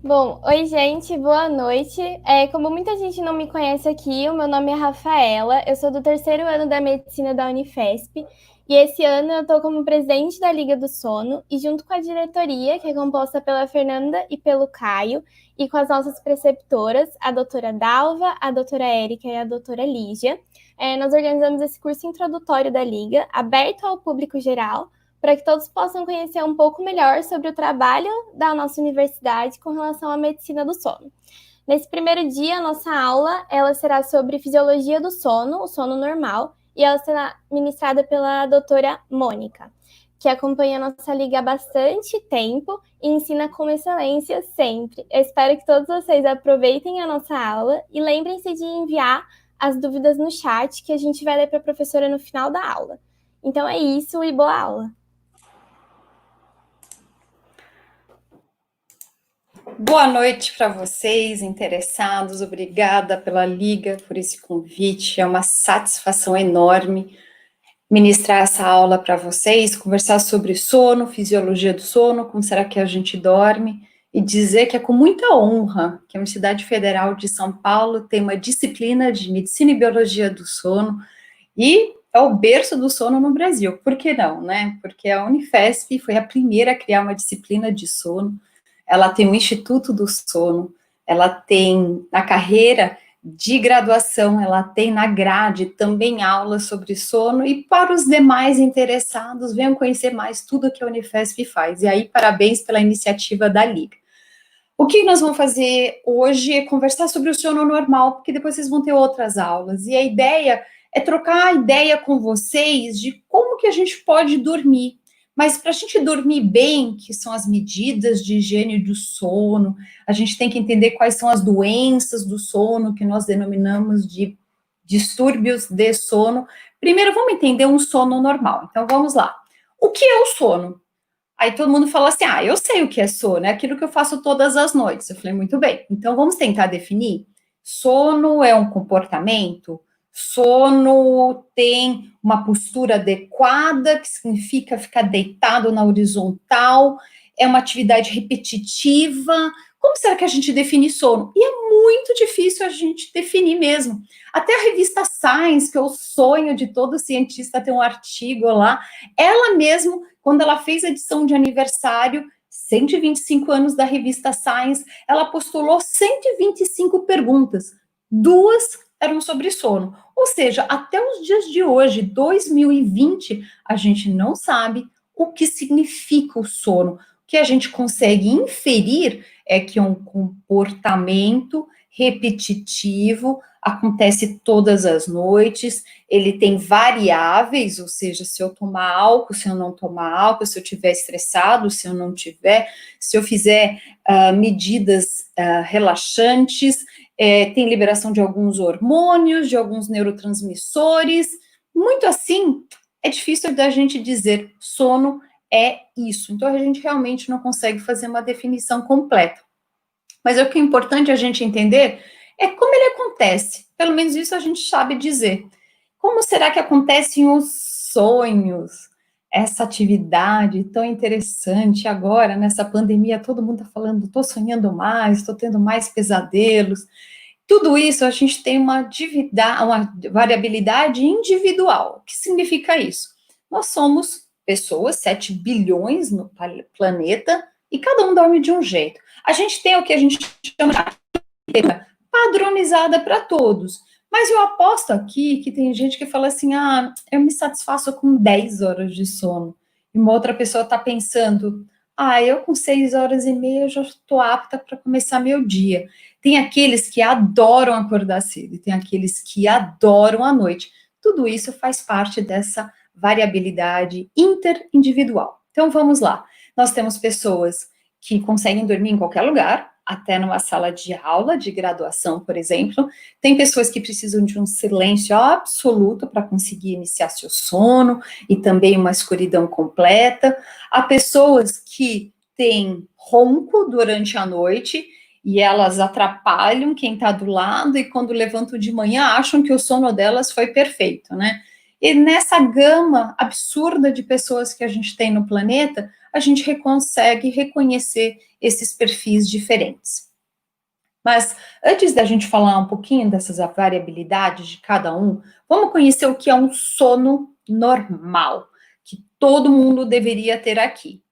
Bom, oi gente, boa noite. Como muita gente não me conhece aqui, o meu nome é Rafaela, eu sou do terceiro ano da Medicina da Unifesp e esse ano eu estou como presidente da Liga do Sono e junto com a diretoria, que é composta pela Fernanda e pelo Caio, e com as nossas preceptoras, a doutora Dalva, a doutora Érica e a doutora Lígia, nós organizamos esse curso introdutório da Liga, aberto ao público geral, para que todos possam conhecer um pouco melhor sobre o trabalho da nossa universidade com relação à medicina do sono. Nesse primeiro dia, a nossa aula ela será sobre fisiologia do sono, o sono normal, e ela será ministrada pela doutora Mônica, que acompanha a nossa liga há bastante tempo e ensina com excelência sempre. Eu espero que todos vocês aproveitem a nossa aula e lembrem-se de enviar as dúvidas no chat, que a gente vai ler para a professora no final da aula. Então é isso e boa aula! Boa noite para vocês, interessados. Obrigada pela Liga, por esse convite. É uma satisfação enorme ministrar essa aula para vocês, conversar sobre sono, fisiologia do sono, como será que a gente dorme, e dizer que é com muita honra que a Universidade Federal de São Paulo tem uma disciplina de medicina e biologia do sono, e é o berço do sono no Brasil. Por que não, né? Porque a Unifesp foi a primeira a criar uma disciplina de sono. Ela tem o Instituto do Sono, ela tem na carreira de graduação, ela tem na grade também aulas sobre sono, e para os demais interessados, venham conhecer mais tudo que a Unifesp faz. E aí, parabéns pela iniciativa da Liga. O que nós vamos fazer hoje é conversar sobre o sono normal, porque depois vocês vão ter outras aulas, e a ideia é trocar a ideia com vocês de como que a gente pode dormir. Mas para a gente dormir bem, que são as medidas de higiene do sono, a gente tem que entender quais são as doenças do sono, que nós denominamos de distúrbios de sono. Primeiro, vamos entender um sono normal. Então, vamos lá. O que é o sono? Aí todo mundo fala assim, eu sei o que é sono, é aquilo que eu faço todas as noites. Eu falei, muito bem, então vamos tentar definir. Sono é um comportamento? Sono tem uma postura adequada, que significa ficar deitado na horizontal, é uma atividade repetitiva. Como será que a gente define sono? E é muito difícil a gente definir mesmo. Até a revista Science, que é o sonho de todo cientista ter um artigo lá, ela mesmo, quando ela fez a edição de aniversário, 125 anos da revista Science, ela postulou 125 perguntas. 2 eram sobre sono. Ou seja, até os dias de hoje, 2020, a gente não sabe o que significa o sono. O que a gente consegue inferir é que é um comportamento repetitivo, acontece todas as noites, ele tem variáveis, ou seja, se eu tomar álcool, se eu não tomar álcool, se eu estiver estressado, se eu não tiver, se eu fizer medidas relaxantes, tem liberação de alguns hormônios, de alguns neurotransmissores, muito assim, é difícil da gente dizer sono é isso. Então, a gente realmente não consegue fazer uma definição completa. Mas o que é importante a gente entender é como ele acontece. Pelo menos isso a gente sabe dizer. Como será que acontecem os sonhos? Essa atividade tão interessante agora, nessa pandemia, todo mundo está falando, estou sonhando mais, estou tendo mais pesadelos. Tudo isso a gente tem uma variabilidade individual. O que significa isso? Nós somos pessoas, 7 bilhões no planeta, e cada um dorme de um jeito. A gente tem o que a gente chama de padronizada para todos. Mas eu aposto aqui que tem gente que fala assim, eu me satisfaço com 10 horas de sono. E uma outra pessoa está pensando, eu com 6 horas e meia já estou apta para começar meu dia. Tem aqueles que adoram acordar cedo, e tem aqueles que adoram a noite. Tudo isso faz parte dessa variabilidade interindividual. Então, vamos lá. Nós temos pessoas que conseguem dormir em qualquer lugar, até numa sala de aula, de graduação, por exemplo. Tem pessoas que precisam de um silêncio absoluto para conseguir iniciar seu sono, e também uma escuridão completa. Há pessoas que têm ronco durante a noite, e elas atrapalham quem está do lado, e quando levantam de manhã, acham que o sono delas foi perfeito, né? E nessa gama absurda de pessoas que a gente tem no planeta, a gente consegue reconhecer esses perfis diferentes. Mas antes da gente falar um pouquinho dessas variabilidades de cada um, vamos conhecer o que é um sono normal, que todo mundo deveria ter aqui.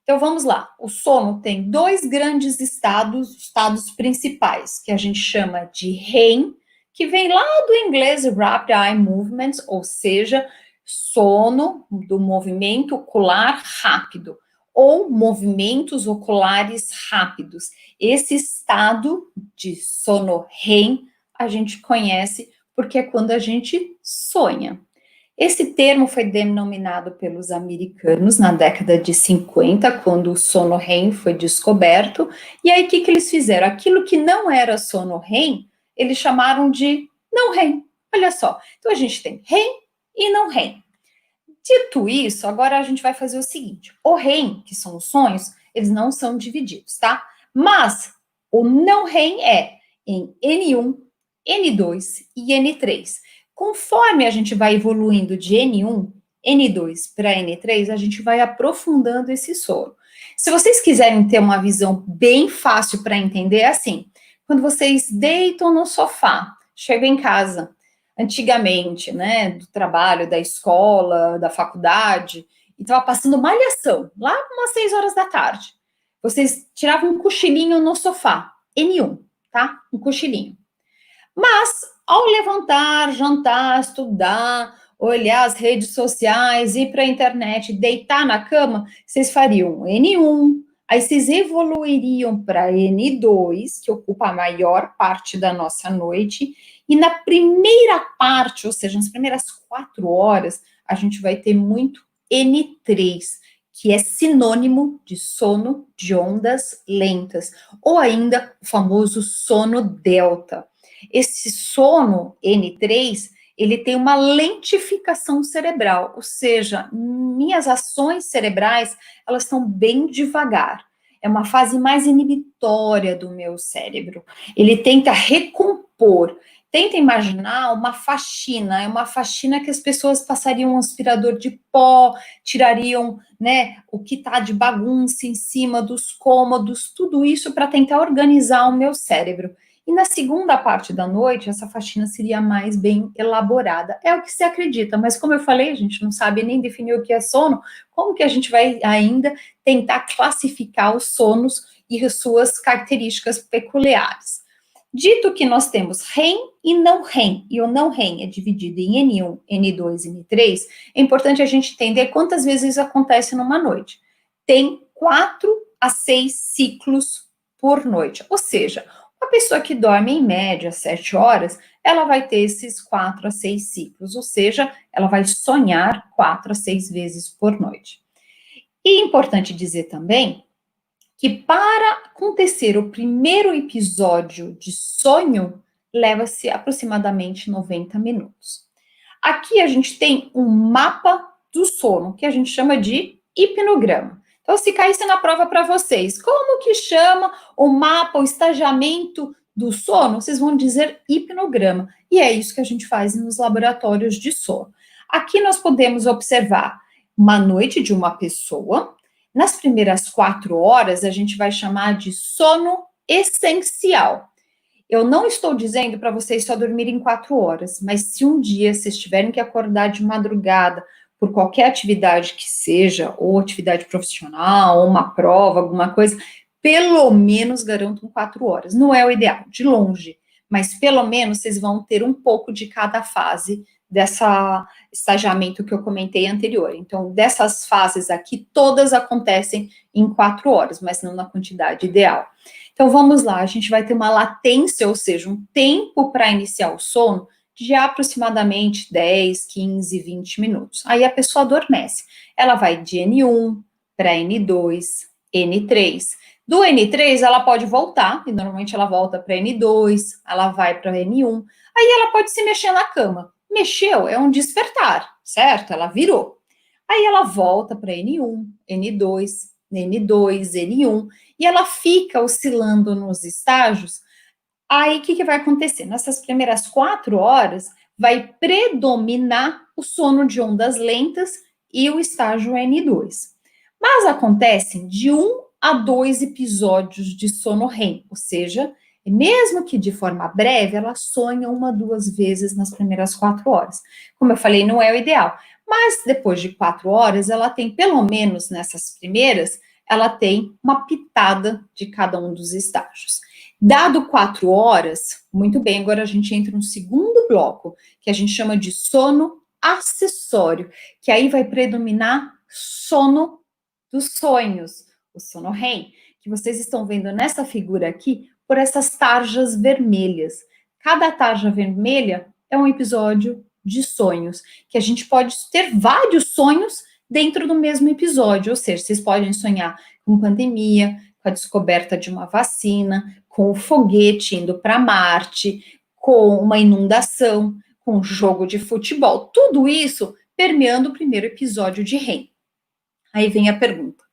Então vamos lá. O sono tem dois grandes estados principais, que a gente chama de REM, que vem lá do inglês Rapid Eye Movements, ou seja, sono do movimento ocular rápido, ou movimentos oculares rápidos. Esse estado de sono REM a gente conhece porque é quando a gente sonha. Esse termo foi denominado pelos americanos na década de 50, quando o sono REM foi descoberto. E aí, o que eles fizeram? Aquilo que não era sono REM, eles chamaram de não REM. Olha só, então a gente tem REM e não REM. Dito isso, agora a gente vai fazer o seguinte: o REM, que são os sonhos, eles não são divididos, tá? Mas o não REM é em N1, N2 e N3. Conforme a gente vai evoluindo de N1, N2 para N3, a gente vai aprofundando esse sono. Se vocês quiserem ter uma visão bem fácil para entender, é assim: quando vocês deitam no sofá, chegam em casa, antigamente, né, do trabalho, da escola, da faculdade, e estava passando malhação, lá umas 6 horas da tarde. Vocês tiravam um cochilinho no sofá, N1, tá? Um cochilinho. Mas, ao levantar, jantar, estudar, olhar as redes sociais, ir para a internet, deitar na cama, vocês fariam N1, aí vocês evoluiriam para N2, que ocupa a maior parte da nossa noite, e na primeira parte, ou seja, nas primeiras 4 horas, a gente vai ter muito N3, que é sinônimo de sono de ondas lentas, ou ainda o famoso sono delta. Esse sono N3, ele tem uma lentificação cerebral, ou seja, minhas ações cerebrais, elas estão bem devagar. É uma fase mais inibitória do meu cérebro. Ele tenta recompor. Tenta imaginar uma faxina, é uma faxina que as pessoas passariam um aspirador de pó, tirariam, né, o que está de bagunça em cima dos cômodos, tudo isso para tentar organizar o meu cérebro. E na segunda parte da noite, essa faxina seria mais bem elaborada. É o que se acredita, mas como eu falei, a gente não sabe nem definir o que é sono, como que a gente vai ainda tentar classificar os sonos e suas características peculiares? Dito que nós temos REM e não REM, e o não REM é dividido em N1, N2 e N3, é importante a gente entender quantas vezes isso acontece numa noite. Tem 4 a 6 ciclos por noite, ou seja, uma pessoa que dorme em média 7 horas, ela vai ter esses 4 a 6 ciclos, ou seja, ela vai sonhar 4 a 6 vezes por noite. E é importante dizer também que para acontecer o primeiro episódio de sonho, leva-se aproximadamente 90 minutos. Aqui a gente tem um mapa do sono, que a gente chama de hipnograma. Então, se caísse na prova para vocês, como que chama o mapa, o estagiamento do sono? Vocês vão dizer hipnograma. E é isso que a gente faz nos laboratórios de sono. Aqui nós podemos observar uma noite de uma pessoa. Nas primeiras 4 horas, a gente vai chamar de sono essencial. Eu não estou dizendo para vocês só dormirem 4 horas, mas se um dia vocês tiverem que acordar de madrugada por qualquer atividade que seja, ou atividade profissional, ou uma prova, alguma coisa, pelo menos garantam 4 horas. Não é o ideal, de longe, mas pelo menos vocês vão ter um pouco de cada fase dessa estagiamento que eu comentei anterior. Então, dessas fases aqui, todas acontecem em 4 horas, mas não na quantidade ideal. Então, vamos lá, a gente vai ter uma latência, ou seja, um tempo para iniciar o sono de aproximadamente 10, 15, 20 minutos. Aí a pessoa adormece. Ela vai de N1 para N2, N3. Do N3, ela pode voltar, e normalmente ela volta para N2, ela vai para N1, aí ela pode se mexer na cama. Mexeu, é um despertar, certo? Ela virou. Aí ela volta para N1, N2, N2, N1, e ela fica oscilando nos estágios. Aí, o que vai acontecer? Nessas primeiras 4 horas, vai predominar o sono de ondas lentas e o estágio N2. Mas acontecem de 1 a 2 episódios de sono REM, ou seja, mesmo que de forma breve, ela sonha 1 a 2 vezes nas primeiras 4 horas. Como eu falei, não é o ideal, mas depois de 4 horas, ela tem, pelo menos nessas primeiras, ela tem uma pitada de cada um dos estágios. Dado 4 horas, muito bem, agora a gente entra no segundo bloco, que a gente chama de sono acessório, que aí vai predominar sono dos sonhos, o sono REM, que vocês estão vendo nessa figura aqui, por essas tarjas vermelhas. Cada tarja vermelha é um episódio de sonhos, que a gente pode ter vários sonhos dentro do mesmo episódio, ou seja, vocês podem sonhar com pandemia, com a descoberta de uma vacina, com o foguete indo para Marte, com uma inundação, com um jogo de futebol, tudo isso permeando o primeiro episódio de REM. Aí vem a pergunta: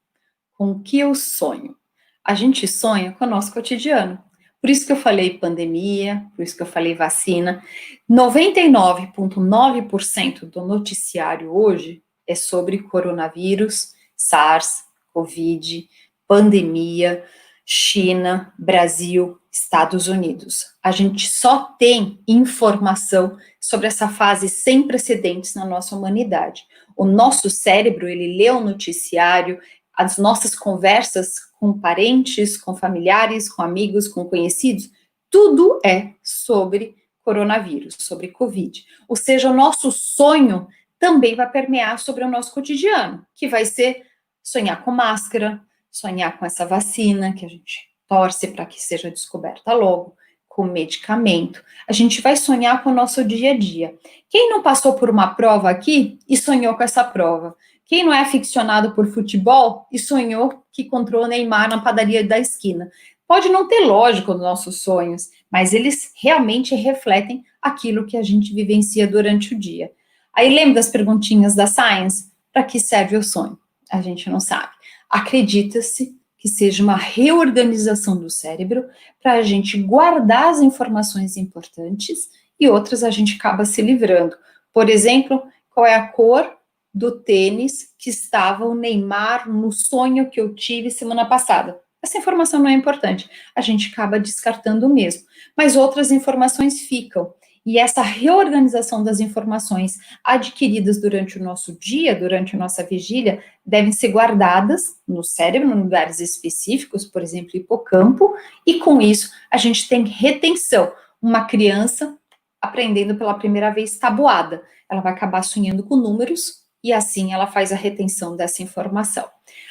com o que eu sonho? A gente sonha com o nosso cotidiano. Por isso que eu falei pandemia, por isso que eu falei vacina. 99,9% do noticiário hoje é sobre coronavírus, SARS, Covid, pandemia, China, Brasil, Estados Unidos. A gente só tem informação sobre essa fase sem precedentes na nossa humanidade. O nosso cérebro, ele lê o noticiário, as nossas conversas com parentes, com familiares, com amigos, com conhecidos, tudo é sobre coronavírus, sobre Covid. Ou seja, o nosso sonho também vai permear sobre o nosso cotidiano, que vai ser sonhar com máscara, sonhar com essa vacina, que a gente torce para que seja descoberta logo, com medicamento. A gente vai sonhar com o nosso dia a dia. Quem não passou por uma prova aqui e sonhou com essa prova? Quem não é aficionado por futebol e sonhou que encontrou o Neymar na padaria da esquina? Pode não ter lógica nos nossos sonhos, mas eles realmente refletem aquilo que a gente vivencia durante o dia. Aí lembra das perguntinhas da Science? Para que serve o sonho? A gente não sabe. Acredita-se que seja uma reorganização do cérebro para a gente guardar as informações importantes e outras a gente acaba se livrando. Por exemplo, qual é a cor do tênis que estava o Neymar no sonho que eu tive semana passada? Essa informação não é importante, a gente acaba descartando mesmo, mas outras informações ficam. E essa reorganização das informações adquiridas durante o nosso dia, durante a nossa vigília, devem ser guardadas no cérebro, em lugares específicos, por exemplo, hipocampo, e com isso a gente tem retenção. Uma criança aprendendo pela primeira vez tabuada, ela vai acabar sonhando com números, e assim ela faz a retenção dessa informação.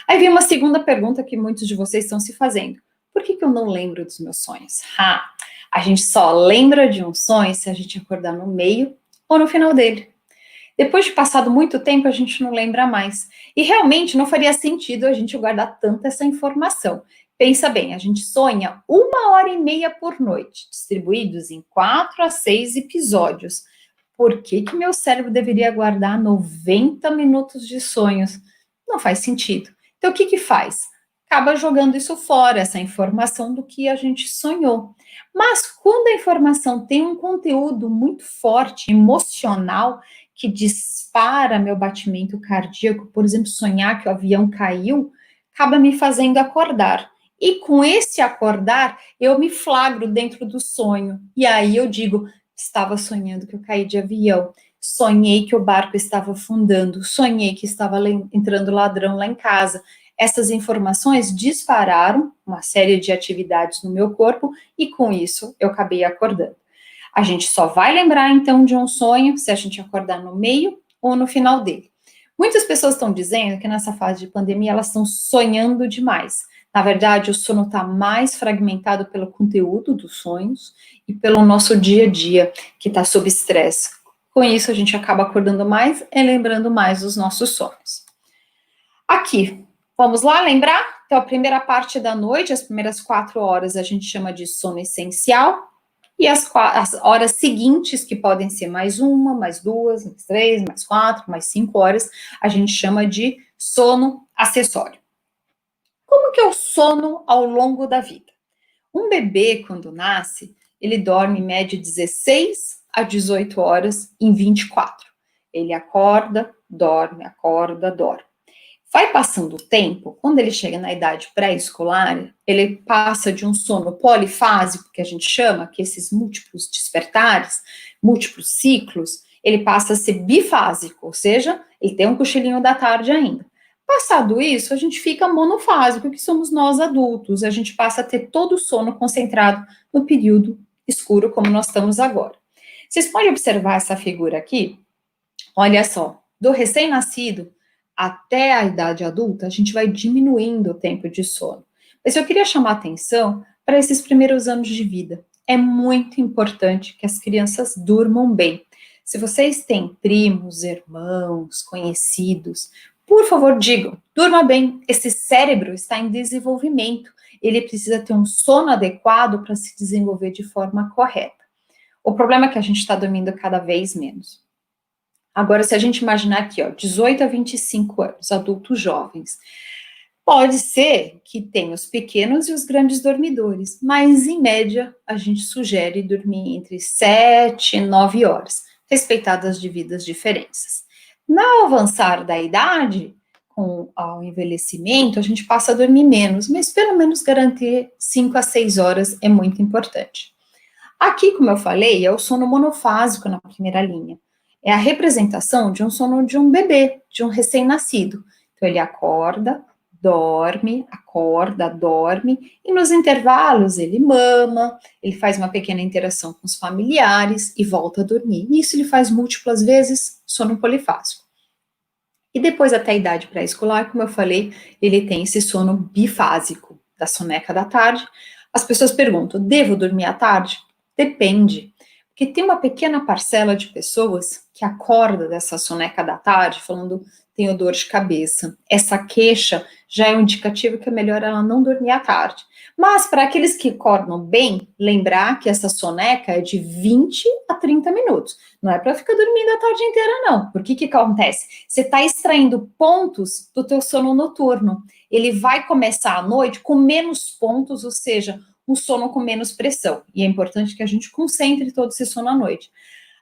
Aí vem uma segunda pergunta que muitos de vocês estão se fazendo: por que eu não lembro dos meus sonhos? A gente só lembra de um sonho se a gente acordar no meio ou no final dele. Depois de passado muito tempo, a gente não lembra mais. E realmente não faria sentido a gente guardar tanta essa informação. Pensa bem, a gente sonha 1 hora e meia por noite, distribuídos em 4 a 6 episódios. Por que meu cérebro deveria guardar 90 minutos de sonhos? Não faz sentido. Então, o que faz? Acaba jogando isso fora, essa informação do que a gente sonhou. Mas quando a informação tem um conteúdo muito forte, emocional, que dispara meu batimento cardíaco, por exemplo, sonhar que o avião caiu, acaba me fazendo acordar. E com esse acordar, eu me flagro dentro do sonho. E aí eu digo: estava sonhando que eu caí de avião, sonhei que o barco estava afundando, sonhei que estava entrando ladrão lá em casa. Essas informações dispararam uma série de atividades no meu corpo e com isso eu acabei acordando. A gente só vai lembrar então de um sonho se a gente acordar no meio ou no final dele. Muitas pessoas estão dizendo que nessa fase de pandemia elas estão sonhando demais. Na verdade, o sono está mais fragmentado pelo conteúdo dos sonhos e pelo nosso dia a dia, que está sob estresse. Com isso, a gente acaba acordando mais e lembrando mais dos nossos sonhos. Aqui, vamos lá lembrar? Então, a primeira parte da noite, as primeiras 4 horas, a gente chama de sono essencial. E as horas seguintes, que podem ser mais 1, mais 2, mais 3, mais 4, mais 5 horas, a gente chama de sono acessório. Como que é o sono ao longo da vida? Um bebê, quando nasce, ele dorme em média 16 a 18 horas em 24. Ele acorda, dorme, acorda, dorme. Vai passando o tempo, quando ele chega na idade pré-escolar, ele passa de um sono polifásico, que a gente chama, que esses múltiplos despertares, múltiplos ciclos, ele passa a ser bifásico, ou seja, ele tem um cochilinho da tarde ainda. Passado isso, a gente fica monofásico, que somos nós adultos, a gente passa a ter todo o sono concentrado no período escuro, como nós estamos agora. Vocês podem observar essa figura aqui? Olha só, do recém-nascido até a idade adulta, a gente vai diminuindo o tempo de sono. Mas eu queria chamar a atenção para esses primeiros anos de vida. É muito importante que as crianças durmam bem. Se vocês têm primos, irmãos, conhecidos, por favor, digam, durma bem, esse cérebro está em desenvolvimento, ele precisa ter um sono adequado para se desenvolver de forma correta. O problema é que a gente está dormindo cada vez menos. Agora, se a gente imaginar aqui, ó, 18 a 25 anos, adultos jovens, pode ser que tenha os pequenos e os grandes dormidores, mas, em média, a gente sugere dormir entre 7 e 9 horas, respeitadas as devidas diferenças. No avançar da idade, com o envelhecimento, a gente passa a dormir menos, mas pelo menos garantir 5 a 6 horas é muito importante. Aqui, como eu falei, é o sono monofásico na primeira linha. É a representação de um sono de um bebê, de um recém-nascido. Então, ele acorda, dorme, acorda, dorme, e nos intervalos ele mama, ele faz uma pequena interação com os familiares e volta a dormir. Isso ele faz múltiplas vezes, sono polifásico. E depois, até a idade pré-escolar, como eu falei, ele tem esse sono bifásico, da soneca da tarde. As pessoas perguntam, devo dormir à tarde? Depende. Porque tem uma pequena parcela de pessoas que acorda dessa soneca da tarde falando, tenho dor de cabeça. Essa queixa já é um indicativo que é melhor ela não dormir à tarde. Mas para aqueles que acordam bem, lembrar que essa soneca é de 20 a 30 minutos. Não é para ficar dormindo a tarde inteira, não. Por que acontece? Você está extraindo pontos do teu sono noturno. Ele vai começar à noite com menos pontos, ou seja, um sono com menos pressão. E é importante que a gente concentre todo esse sono à noite.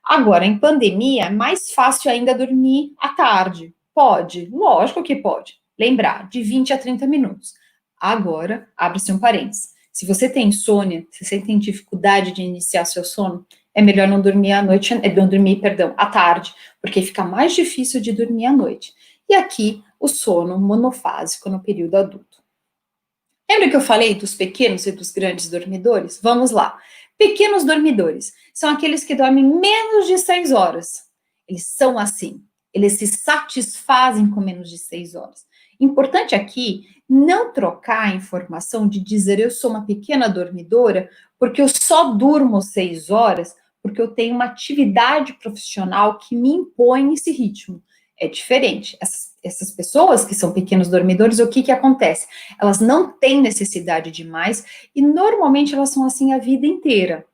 Agora, em pandemia, é mais fácil ainda dormir à tarde. Pode? Lógico que pode. Lembrar, de 20 a 30 minutos. Agora, abre-se um parênteses. Se você tem insônia, se você tem dificuldade de iniciar seu sono, é melhor não dormir à noite, não dormir, perdão, à tarde, porque fica mais difícil de dormir à noite. E aqui, o sono monofásico no período adulto. Lembra que eu falei dos pequenos e dos grandes dormidores? Vamos lá. Pequenos dormidores são aqueles que dormem menos de 6 horas. Eles são assim. Eles se satisfazem com menos de 6 horas. Importante aqui não trocar a informação de dizer eu sou uma pequena dormidora porque eu só durmo 6 horas porque eu tenho uma atividade profissional que me impõe esse ritmo. É diferente. Essas pessoas que são pequenos dormidores, o que acontece? Elas não têm necessidade de mais e normalmente elas são assim a vida inteira.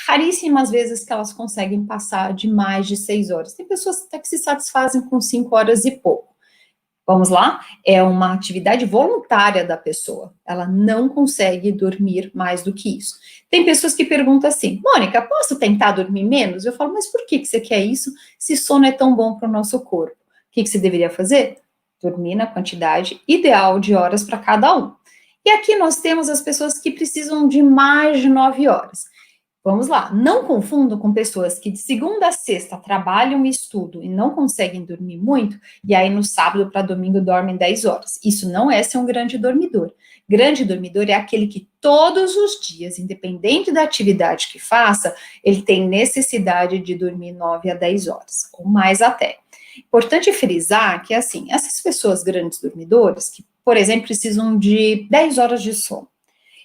Raríssimas vezes que elas conseguem passar de mais de 6 horas. Tem pessoas até que se satisfazem com 5 horas e pouco. Vamos lá? É uma atividade voluntária da pessoa. Ela não consegue dormir mais do que isso. Tem pessoas que perguntam assim, Mônica, posso tentar dormir menos? Eu falo, mas por que você quer isso se sono é tão bom para o nosso corpo? O que você deveria fazer? Dormir na quantidade ideal de horas para cada um. E aqui nós temos as pessoas que precisam de mais de 9 horas. Vamos lá, não confundam com pessoas que de segunda a sexta trabalham e estudam e não conseguem dormir muito, e aí no sábado para domingo dormem 10 horas. Isso não é ser um grande dormidor. Grande dormidor é aquele que todos os dias, independente da atividade que faça, ele tem necessidade de dormir 9 a 10 horas, ou mais até. Importante frisar que, assim, essas pessoas grandes dormidoras, que, por exemplo, precisam de 10 horas de sono,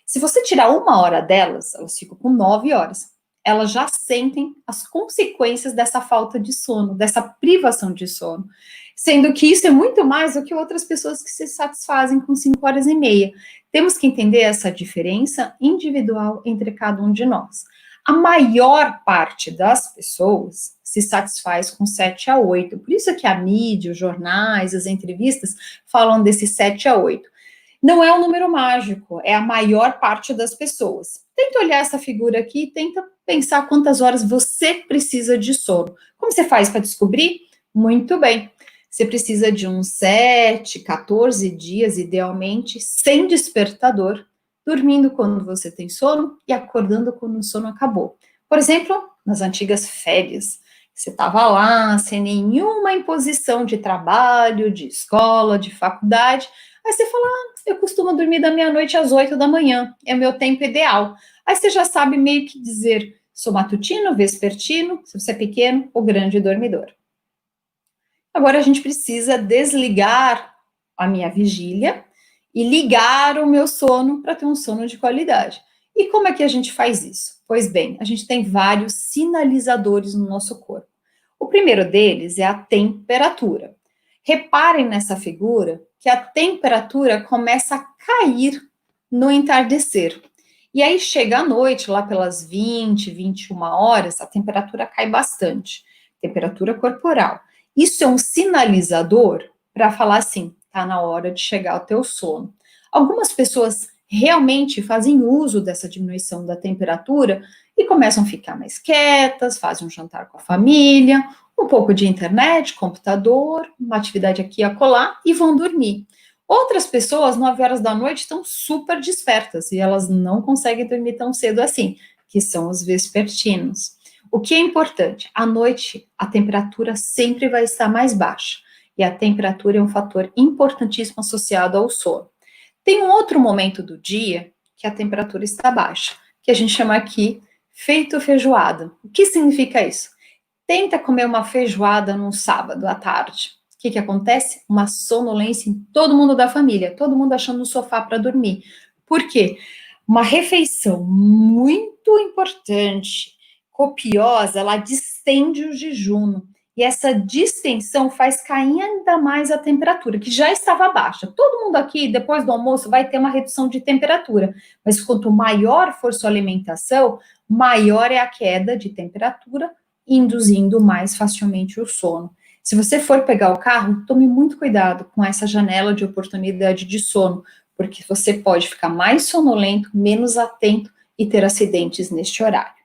se você tirar 1 hora delas, elas ficam com 9 horas. Elas já sentem as consequências dessa falta de sono, dessa privação de sono. Sendo que isso é muito mais do que outras pessoas que se satisfazem com 5 horas e meia. Temos que entender essa diferença individual entre cada um de nós. A maior parte das pessoas se satisfaz com 7 a 8. Por isso que a mídia, os jornais, as entrevistas falam desse 7 a 8. Não é um número mágico, é a maior parte das pessoas. Tenta olhar essa figura aqui e tenta pensar quantas horas você precisa de sono. Como você faz para descobrir? Muito bem. Você precisa de uns 7, 14 dias, idealmente, sem despertador, dormindo quando você tem sono e acordando quando o sono acabou. Por exemplo, nas antigas férias, você estava lá sem nenhuma imposição de trabalho, de escola, de faculdade, aí você fala, eu costumo dormir da meia-noite às 8 da manhã, é o meu tempo ideal. Aí você já sabe meio que dizer, sou matutino, vespertino, se você é pequeno ou grande dormidor. Agora a gente precisa desligar a minha vigília e ligar o meu sono para ter um sono de qualidade. E como é que a gente faz isso? Pois bem, a gente tem vários sinalizadores no nosso corpo. O primeiro deles é a temperatura. Reparem nessa figura que a temperatura começa a cair no entardecer. E aí chega à noite, lá pelas 20, 21 horas, a temperatura cai bastante. Temperatura corporal. Isso é um sinalizador para falar assim, tá na hora de chegar ao teu sono. Algumas pessoas realmente fazem uso dessa diminuição da temperatura e começam a ficar mais quietas, fazem um jantar com a família, um pouco de internet, computador, uma atividade aqui e acolá e vão dormir. Outras pessoas, 9 horas da noite, estão super despertas e elas não conseguem dormir tão cedo assim, que são os vespertinos. O que é importante? À noite, a temperatura sempre vai estar mais baixa. E a temperatura é um fator importantíssimo associado ao sono. Tem um outro momento do dia que a temperatura está baixa, que a gente chama aqui feito feijoada. O que significa isso? Tenta comer uma feijoada num sábado à tarde. O que acontece? Uma sonolência em todo mundo da família, todo mundo achando no sofá para dormir. Por quê? Uma refeição muito importante, copiosa, ela distende o jejum. E essa distensão faz cair ainda mais a temperatura, que já estava baixa. Todo mundo aqui, depois do almoço, vai ter uma redução de temperatura. Mas quanto maior for sua alimentação, maior é a queda de temperatura, induzindo mais facilmente o sono. Se você for pegar o carro, tome muito cuidado com essa janela de oportunidade de sono, porque você pode ficar mais sonolento, menos atento e ter acidentes neste horário.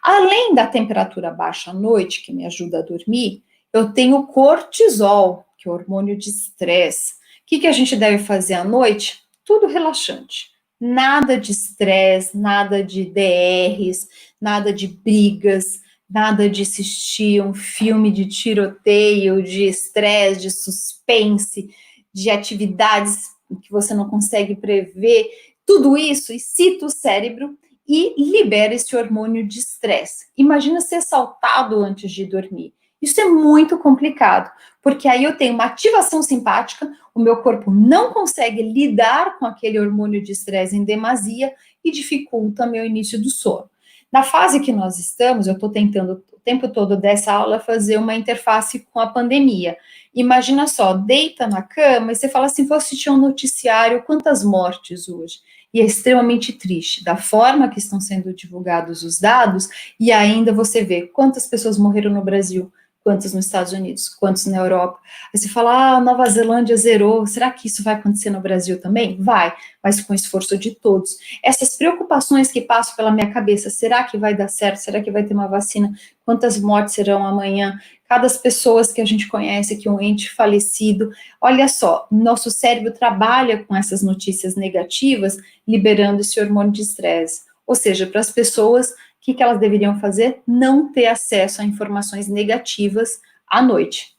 Além da temperatura baixa à noite, que me ajuda a dormir, eu tenho cortisol, que é o hormônio de estresse. O que a gente deve fazer à noite? Tudo relaxante. Nada de estresse, nada de DRs, nada de brigas, nada de assistir um filme de tiroteio, de estresse, de suspense, de atividades que você não consegue prever. Tudo isso excita o cérebro e libera esse hormônio de estresse. Imagina ser assaltado antes de dormir. Isso é muito complicado, porque aí eu tenho uma ativação simpática, o meu corpo não consegue lidar com aquele hormônio de estresse em demasia e dificulta meu início do sono. Na fase que nós estamos, eu estou tentando o tempo todo dessa aula fazer uma interface com a pandemia. Imagina só, deita na cama e você fala assim, vou assistir um noticiário, quantas mortes hoje? E é extremamente triste, da forma que estão sendo divulgados os dados, e ainda você vê quantas pessoas morreram no Brasil, quantos nos Estados Unidos, quantos na Europa. Aí você fala, Nova Zelândia zerou, será que isso vai acontecer no Brasil também? Vai, mas com esforço de todos. Essas preocupações que passam pela minha cabeça, será que vai dar certo? Será que vai ter uma vacina? Quantas mortes serão amanhã? Cada pessoas que a gente conhece aqui, um ente falecido. Olha só, nosso cérebro trabalha com essas notícias negativas, liberando esse hormônio de estresse. Ou seja, para as pessoas, o que elas deveriam fazer? Não ter acesso a informações negativas à noite.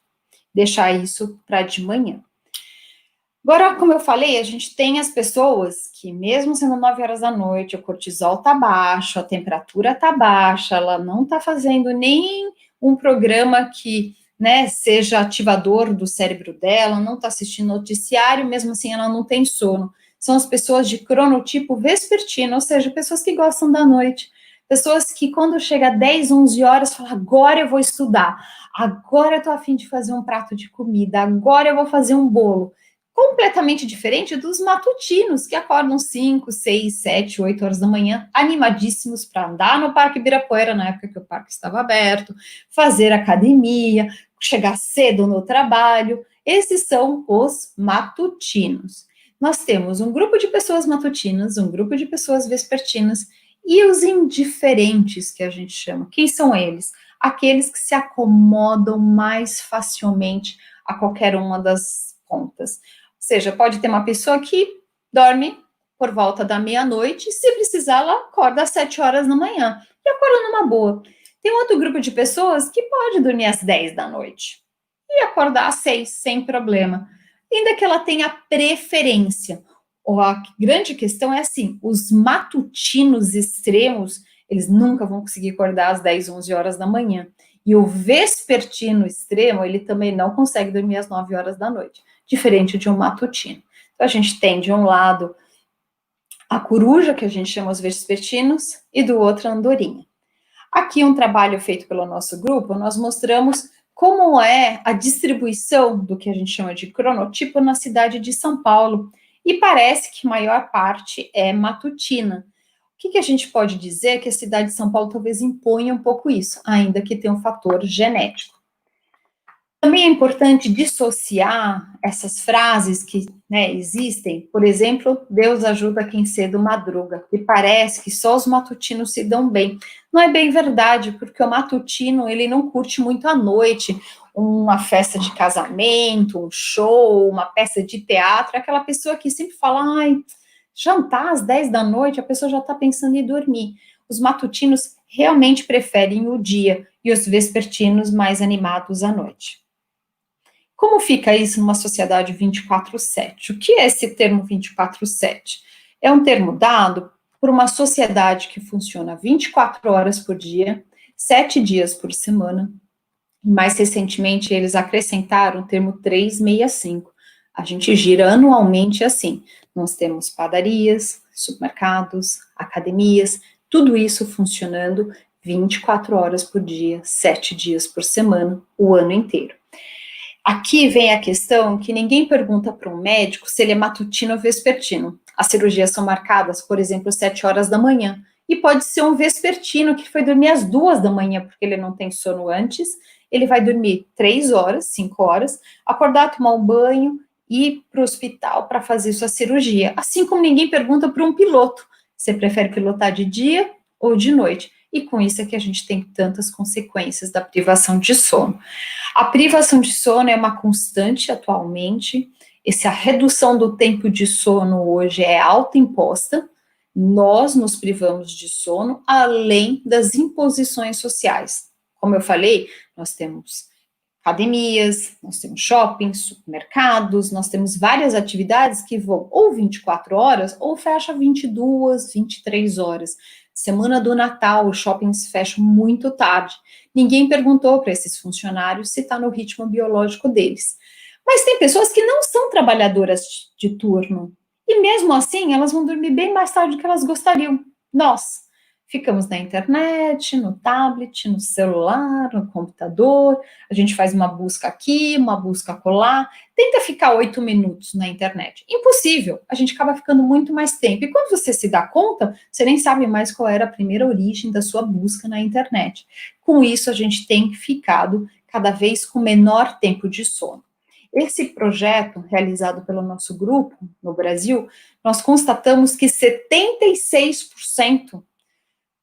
Deixar isso para de manhã. Agora, como eu falei, a gente tem as pessoas que, mesmo sendo 9 horas da noite, o cortisol está baixo, a temperatura está baixa, ela não está fazendo nem um programa que, né, seja ativador do cérebro dela, não está assistindo noticiário, mesmo assim ela não tem sono. São as pessoas de cronotipo vespertino, ou seja, pessoas que gostam da noite, pessoas que quando chega 10, 11 horas, falam, agora eu vou estudar, agora eu estou a fim de fazer um prato de comida, agora eu vou fazer um bolo. Completamente diferente dos matutinos, que acordam 5, 6, 7, 8 horas da manhã, animadíssimos para andar no Parque Ibirapuera, na época que o parque estava aberto, fazer academia, chegar cedo no trabalho. Esses são os matutinos. Nós temos um grupo de pessoas matutinas, um grupo de pessoas vespertinas e os indiferentes, que a gente chama. Quem são eles? Aqueles que se acomodam mais facilmente a qualquer uma das pontas. Ou seja, pode ter uma pessoa que dorme por volta da meia-noite, se precisar, ela acorda às 7 horas da manhã, e acorda numa boa. Tem outro grupo de pessoas que pode dormir às 10 da noite, e acordar às 6, sem problema, ainda que ela tenha preferência. A grande questão é assim, os matutinos extremos, eles nunca vão conseguir acordar às 10, 11 horas da manhã, e o vespertino extremo, ele também não consegue dormir às 9 horas da noite, diferente de um matutino. Então, a gente tem, de um lado, a coruja, que a gente chama os vespertinos, e do outro a andorinha. Aqui um trabalho feito pelo nosso grupo, nós mostramos como é a distribuição do que a gente chama de cronotipo na cidade de São Paulo, e parece que a maior parte é matutina. O que a gente pode dizer é que a cidade de São Paulo talvez imponha um pouco isso, ainda que tenha um fator genético. Também é importante dissociar essas frases que existem, por exemplo, Deus ajuda quem cedo madruga, e parece que só os matutinos se dão bem. Não é bem verdade, porque o matutino, ele não curte muito à noite, uma festa de casamento, um show, uma peça de teatro, é aquela pessoa que sempre fala, ai, jantar às 10 da noite, a pessoa já está pensando em dormir. Os matutinos realmente preferem o dia, e os vespertinos mais animados à noite. Como fica isso numa sociedade 24/7? O que é esse termo 24/7? É um termo dado por uma sociedade que funciona 24 horas por dia, 7 dias por semana. Mais recentemente, eles acrescentaram o termo 365. A gente gira anualmente assim. Nós temos padarias, supermercados, academias, tudo isso funcionando 24 horas por dia, 7 dias por semana, o ano inteiro. Aqui vem a questão que ninguém pergunta para um médico se ele é matutino ou vespertino. As cirurgias são marcadas, por exemplo, às 7 horas da manhã. E pode ser um vespertino que foi dormir às 2 da manhã, porque ele não tem sono antes. Ele vai dormir 3 horas, 5 horas, acordar, tomar um banho e ir para o hospital para fazer sua cirurgia. Assim como ninguém pergunta para um piloto, você prefere pilotar de dia ou de noite? E com isso é que a gente tem tantas consequências da privação de sono. A privação de sono é uma constante atualmente, essa redução do tempo de sono hoje é autoimposta, nós nos privamos de sono, além das imposições sociais. Como eu falei, nós temos academias, nós temos shoppings, supermercados, nós temos várias atividades que vão ou 24 horas ou fecha 22, 23 horas. Semana do Natal, os shoppings fecham muito tarde. Ninguém perguntou para esses funcionários se está no ritmo biológico deles. Mas tem pessoas que não são trabalhadoras de turno. E mesmo assim, elas vão dormir bem mais tarde do que elas gostariam. Nós ficamos na internet, no tablet, no celular, no computador, a gente faz uma busca aqui, uma busca acolá, tenta ficar 8 minutos na internet. Impossível, a gente acaba ficando muito mais tempo. E quando você se dá conta, você nem sabe mais qual era a primeira origem da sua busca na internet. Com isso, a gente tem ficado cada vez com menor tempo de sono. Esse projeto, realizado pelo nosso grupo no Brasil, nós constatamos que 76%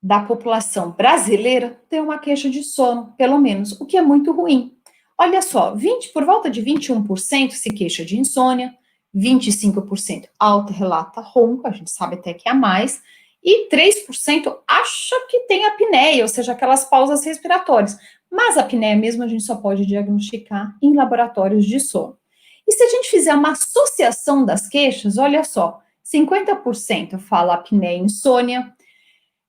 da população brasileira tem uma queixa de sono, pelo menos, o que é muito ruim. Olha só, por volta de 21% se queixa de insônia, 25% auto-relata ronco, a gente sabe até que é a mais, e 3% acha que tem apneia, ou seja, aquelas pausas respiratórias. Mas a apneia mesmo a gente só pode diagnosticar em laboratórios de sono. E se a gente fizer uma associação das queixas, olha só, 50% fala apneia e insônia,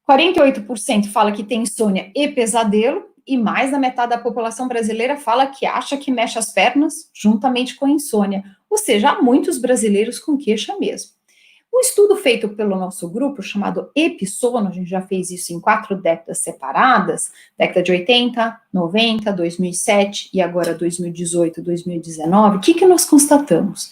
48% fala que tem insônia e pesadelo, e mais da metade da população brasileira fala que acha que mexe as pernas juntamente com a insônia. Ou seja, há muitos brasileiros com queixa mesmo. Um estudo feito pelo nosso grupo, chamado Episono, a gente já fez isso em 4 décadas separadas, década de 80, 90, 2007 e agora 2018, 2019, o que nós constatamos?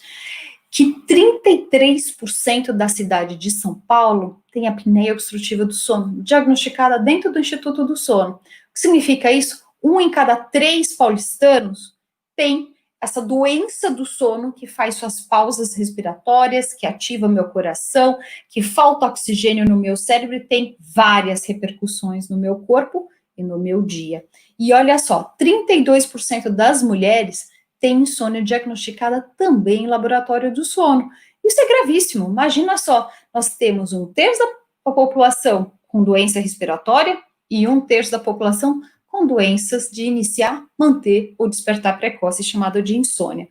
Que 33% da cidade de São Paulo tem apneia obstrutiva do sono, diagnosticada dentro do Instituto do Sono. O que significa isso? 1 em cada 3 paulistanos tem essa doença do sono que faz suas pausas respiratórias, que ativa meu coração, que falta oxigênio no meu cérebro e tem várias repercussões no meu corpo e no meu dia. E olha só, 32% das mulheres tem insônia diagnosticada também em laboratório do sono. Isso é gravíssimo. Imagina só, nós temos 1/3 da população com doença respiratória e 1/3 da população com doenças de iniciar, manter ou despertar precoce, chamada de insônia.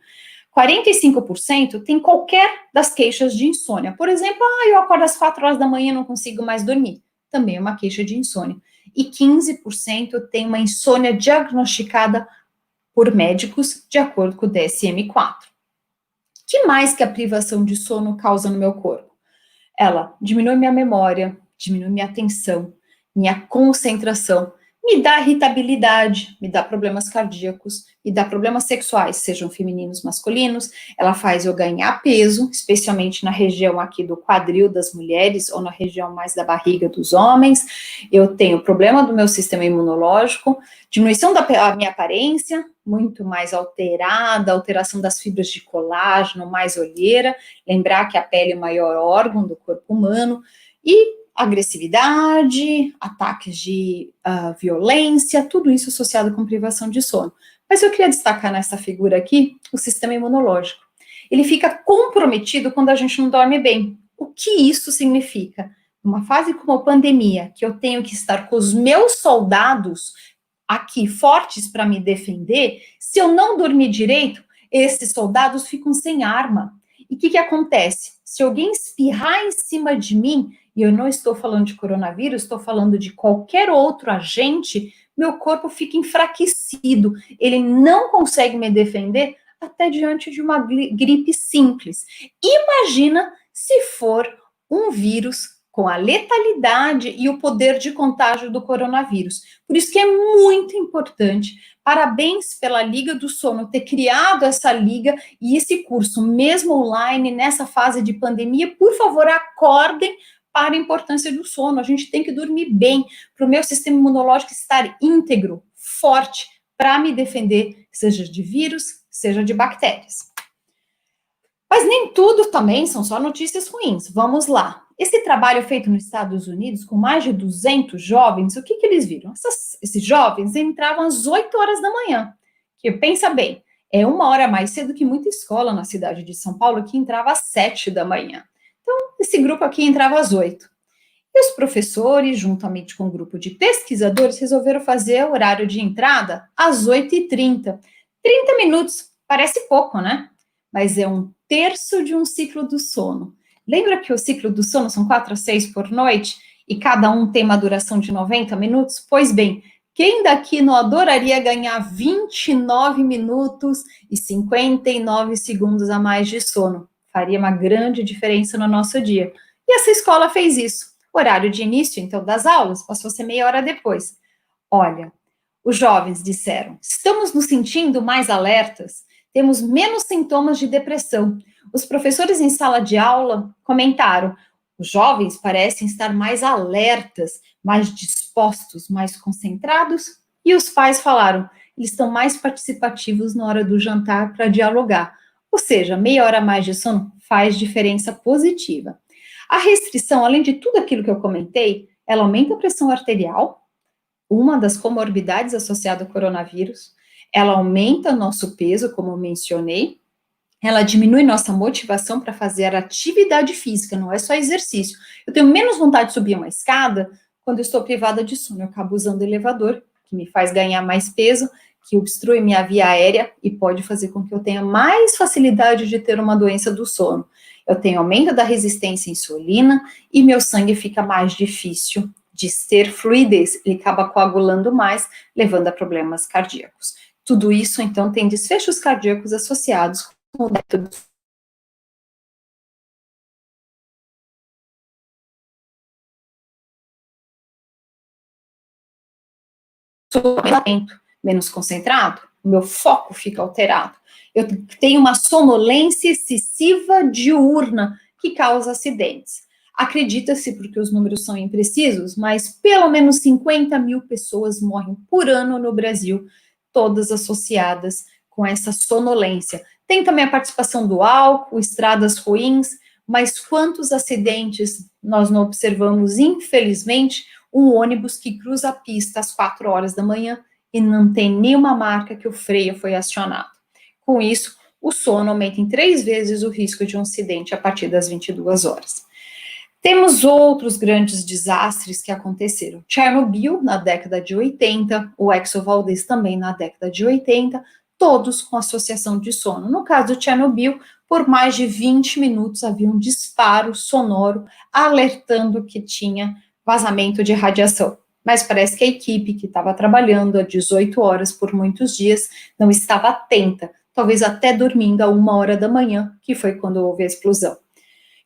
45% tem qualquer das queixas de insônia. Por exemplo, eu acordo às 4 horas da manhã e não consigo mais dormir. Também é uma queixa de insônia. E 15% tem uma insônia diagnosticada por médicos, de acordo com o DSM-4. O que mais que a privação de sono causa no meu corpo? Ela diminui minha memória, diminui minha atenção, minha concentração, me dá irritabilidade, me dá problemas cardíacos, me dá problemas sexuais, sejam femininos, masculinos. Ela faz eu ganhar peso, especialmente na região aqui do quadril das mulheres ou na região mais da barriga dos homens. Eu tenho problema do meu sistema imunológico, diminuição da minha aparência, muito mais alterada, alteração das fibras de colágeno, mais olheira. Lembrar que a pele é o maior órgão do corpo humano. E agressividade, ataques de violência, tudo isso associado com privação de sono. Mas eu queria destacar nessa figura aqui o sistema imunológico. Ele fica comprometido quando a gente não dorme bem. O que isso significa? Numa fase como a pandemia, que eu tenho que estar com os meus soldados aqui fortes para me defender, se eu não dormir direito, esses soldados ficam sem arma. E o que acontece? Se alguém espirrar em cima de mim, e eu não estou falando de coronavírus, estou falando de qualquer outro agente, meu corpo fica enfraquecido, ele não consegue me defender até diante de uma gripe simples. Imagina se for um vírus com a letalidade e o poder de contágio do coronavírus. Por isso que é muito importante. Parabéns pela Liga do Sono ter criado essa liga e esse curso, mesmo online, nessa fase de pandemia. Por favor, acordem para a importância do sono. A gente tem que dormir bem, para o meu sistema imunológico estar íntegro, forte, para me defender, seja de vírus, seja de bactérias. Mas nem tudo também são só notícias ruins. Vamos lá. Esse trabalho feito nos Estados Unidos, com mais de 200 jovens, o que eles viram? Esses jovens entravam às 8 horas da manhã. Que pensa bem, é 1 hora mais cedo que muita escola na cidade de São Paulo, que entrava às 7 da manhã. Então, esse grupo aqui entrava às 8. E os professores, juntamente com um grupo de pesquisadores, resolveram fazer o horário de entrada às 8h30. 30 minutos, parece pouco, né? Mas é 1/3 de um ciclo do sono. Lembra que o ciclo do sono são 4 a 6 por noite? E cada um tem uma duração de 90 minutos? Pois bem, quem daqui não adoraria ganhar 29 minutos e 59 segundos a mais de sono? Faria uma grande diferença no nosso dia. E essa escola fez isso. O horário de início, então, das aulas passou a ser meia hora depois. Olha, os jovens disseram, estamos nos sentindo mais alertas, temos menos sintomas de depressão. Os professores em sala de aula comentaram, os jovens parecem estar mais alertas, mais dispostos, mais concentrados. E os pais falaram, eles estão mais participativos na hora do jantar para dialogar. Ou seja, meia hora a mais de sono faz diferença positiva. A restrição, além de tudo aquilo que eu comentei, ela aumenta a pressão arterial, uma das comorbidades associadas ao coronavírus, ela aumenta nosso peso, como eu mencionei, ela diminui nossa motivação para fazer atividade física, não é só exercício. Eu tenho menos vontade de subir uma escada quando eu estou privada de sono, eu acabo usando o elevador, que me faz ganhar mais peso, que obstrui minha via aérea e pode fazer com que eu tenha mais facilidade de ter uma doença do sono. Eu tenho aumento da resistência à insulina e meu sangue fica mais difícil de ter fluidez, ele acaba coagulando mais, levando a problemas cardíacos. Tudo isso, então, tem desfechos cardíacos associados com o método menos concentrado, o meu foco fica alterado. Eu tenho uma sonolência excessiva diurna que causa acidentes. Acredita-se, porque os números são imprecisos, mas pelo menos 50 mil pessoas morrem por ano no Brasil, todas associadas com essa sonolência. Tem também a participação do álcool, estradas ruins, mas quantos acidentes nós não observamos, infelizmente, um ônibus que cruza a pista às 4 horas da manhã e não tem nenhuma marca que o freio foi acionado. Com isso, o sono aumenta em 3 vezes o risco de um acidente a partir das 22 horas. Temos outros grandes desastres que aconteceram. Chernobyl, na década de 80, o Exxon Valdez também na década de 80, todos com associação de sono. No caso de Chernobyl, por mais de 20 minutos havia um disparo sonoro alertando que tinha vazamento de radiação. Mas parece que a equipe que estava trabalhando há 18 horas por muitos dias não estava atenta, talvez até dormindo a 1 hora da manhã, que foi quando houve a explosão. O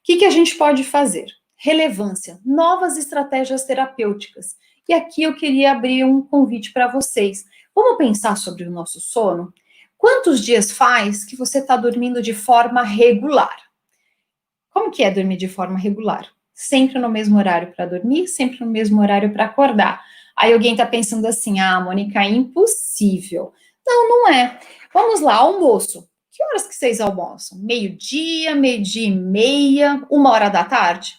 que a gente pode fazer? Relevância, novas estratégias terapêuticas. E aqui eu queria abrir um convite para vocês. Vamos pensar sobre o nosso sono? Quantos dias faz que você está dormindo de forma regular? Como que é dormir de forma regular? Sempre no mesmo horário para dormir, sempre no mesmo horário para acordar. Aí alguém está pensando assim, Mônica, é impossível. Não, não é. Vamos lá, almoço. Que horas que vocês almoçam? Meio-dia, meio-dia e meia, 1 hora da tarde?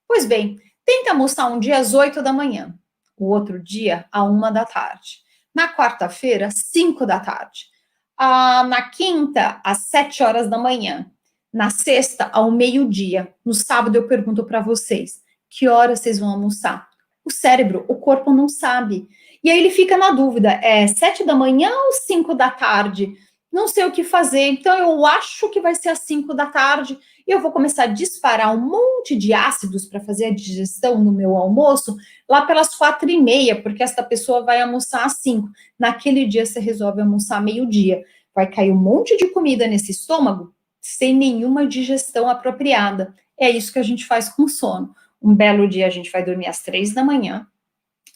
Pois bem, tenta almoçar um dia às 8 da manhã, o outro dia à 1 da tarde. Na quarta-feira, 5 da tarde. Na quinta, às 7 horas da manhã. Na sexta, ao meio-dia. No sábado, eu pergunto para vocês, que horas vocês vão almoçar? O cérebro, o corpo não sabe. E aí ele fica na dúvida, é 7 da manhã ou 5 da tarde? Não sei o que fazer, então eu acho que vai ser às 5 da tarde e eu vou começar a disparar um monte de ácidos para fazer a digestão no meu almoço lá pelas 4h30, porque essa pessoa vai almoçar às 5. Naquele dia você resolve almoçar meio-dia. Vai cair um monte de comida nesse estômago sem nenhuma digestão apropriada. É isso que a gente faz com sono. Um belo dia a gente vai dormir às 3 da manhã,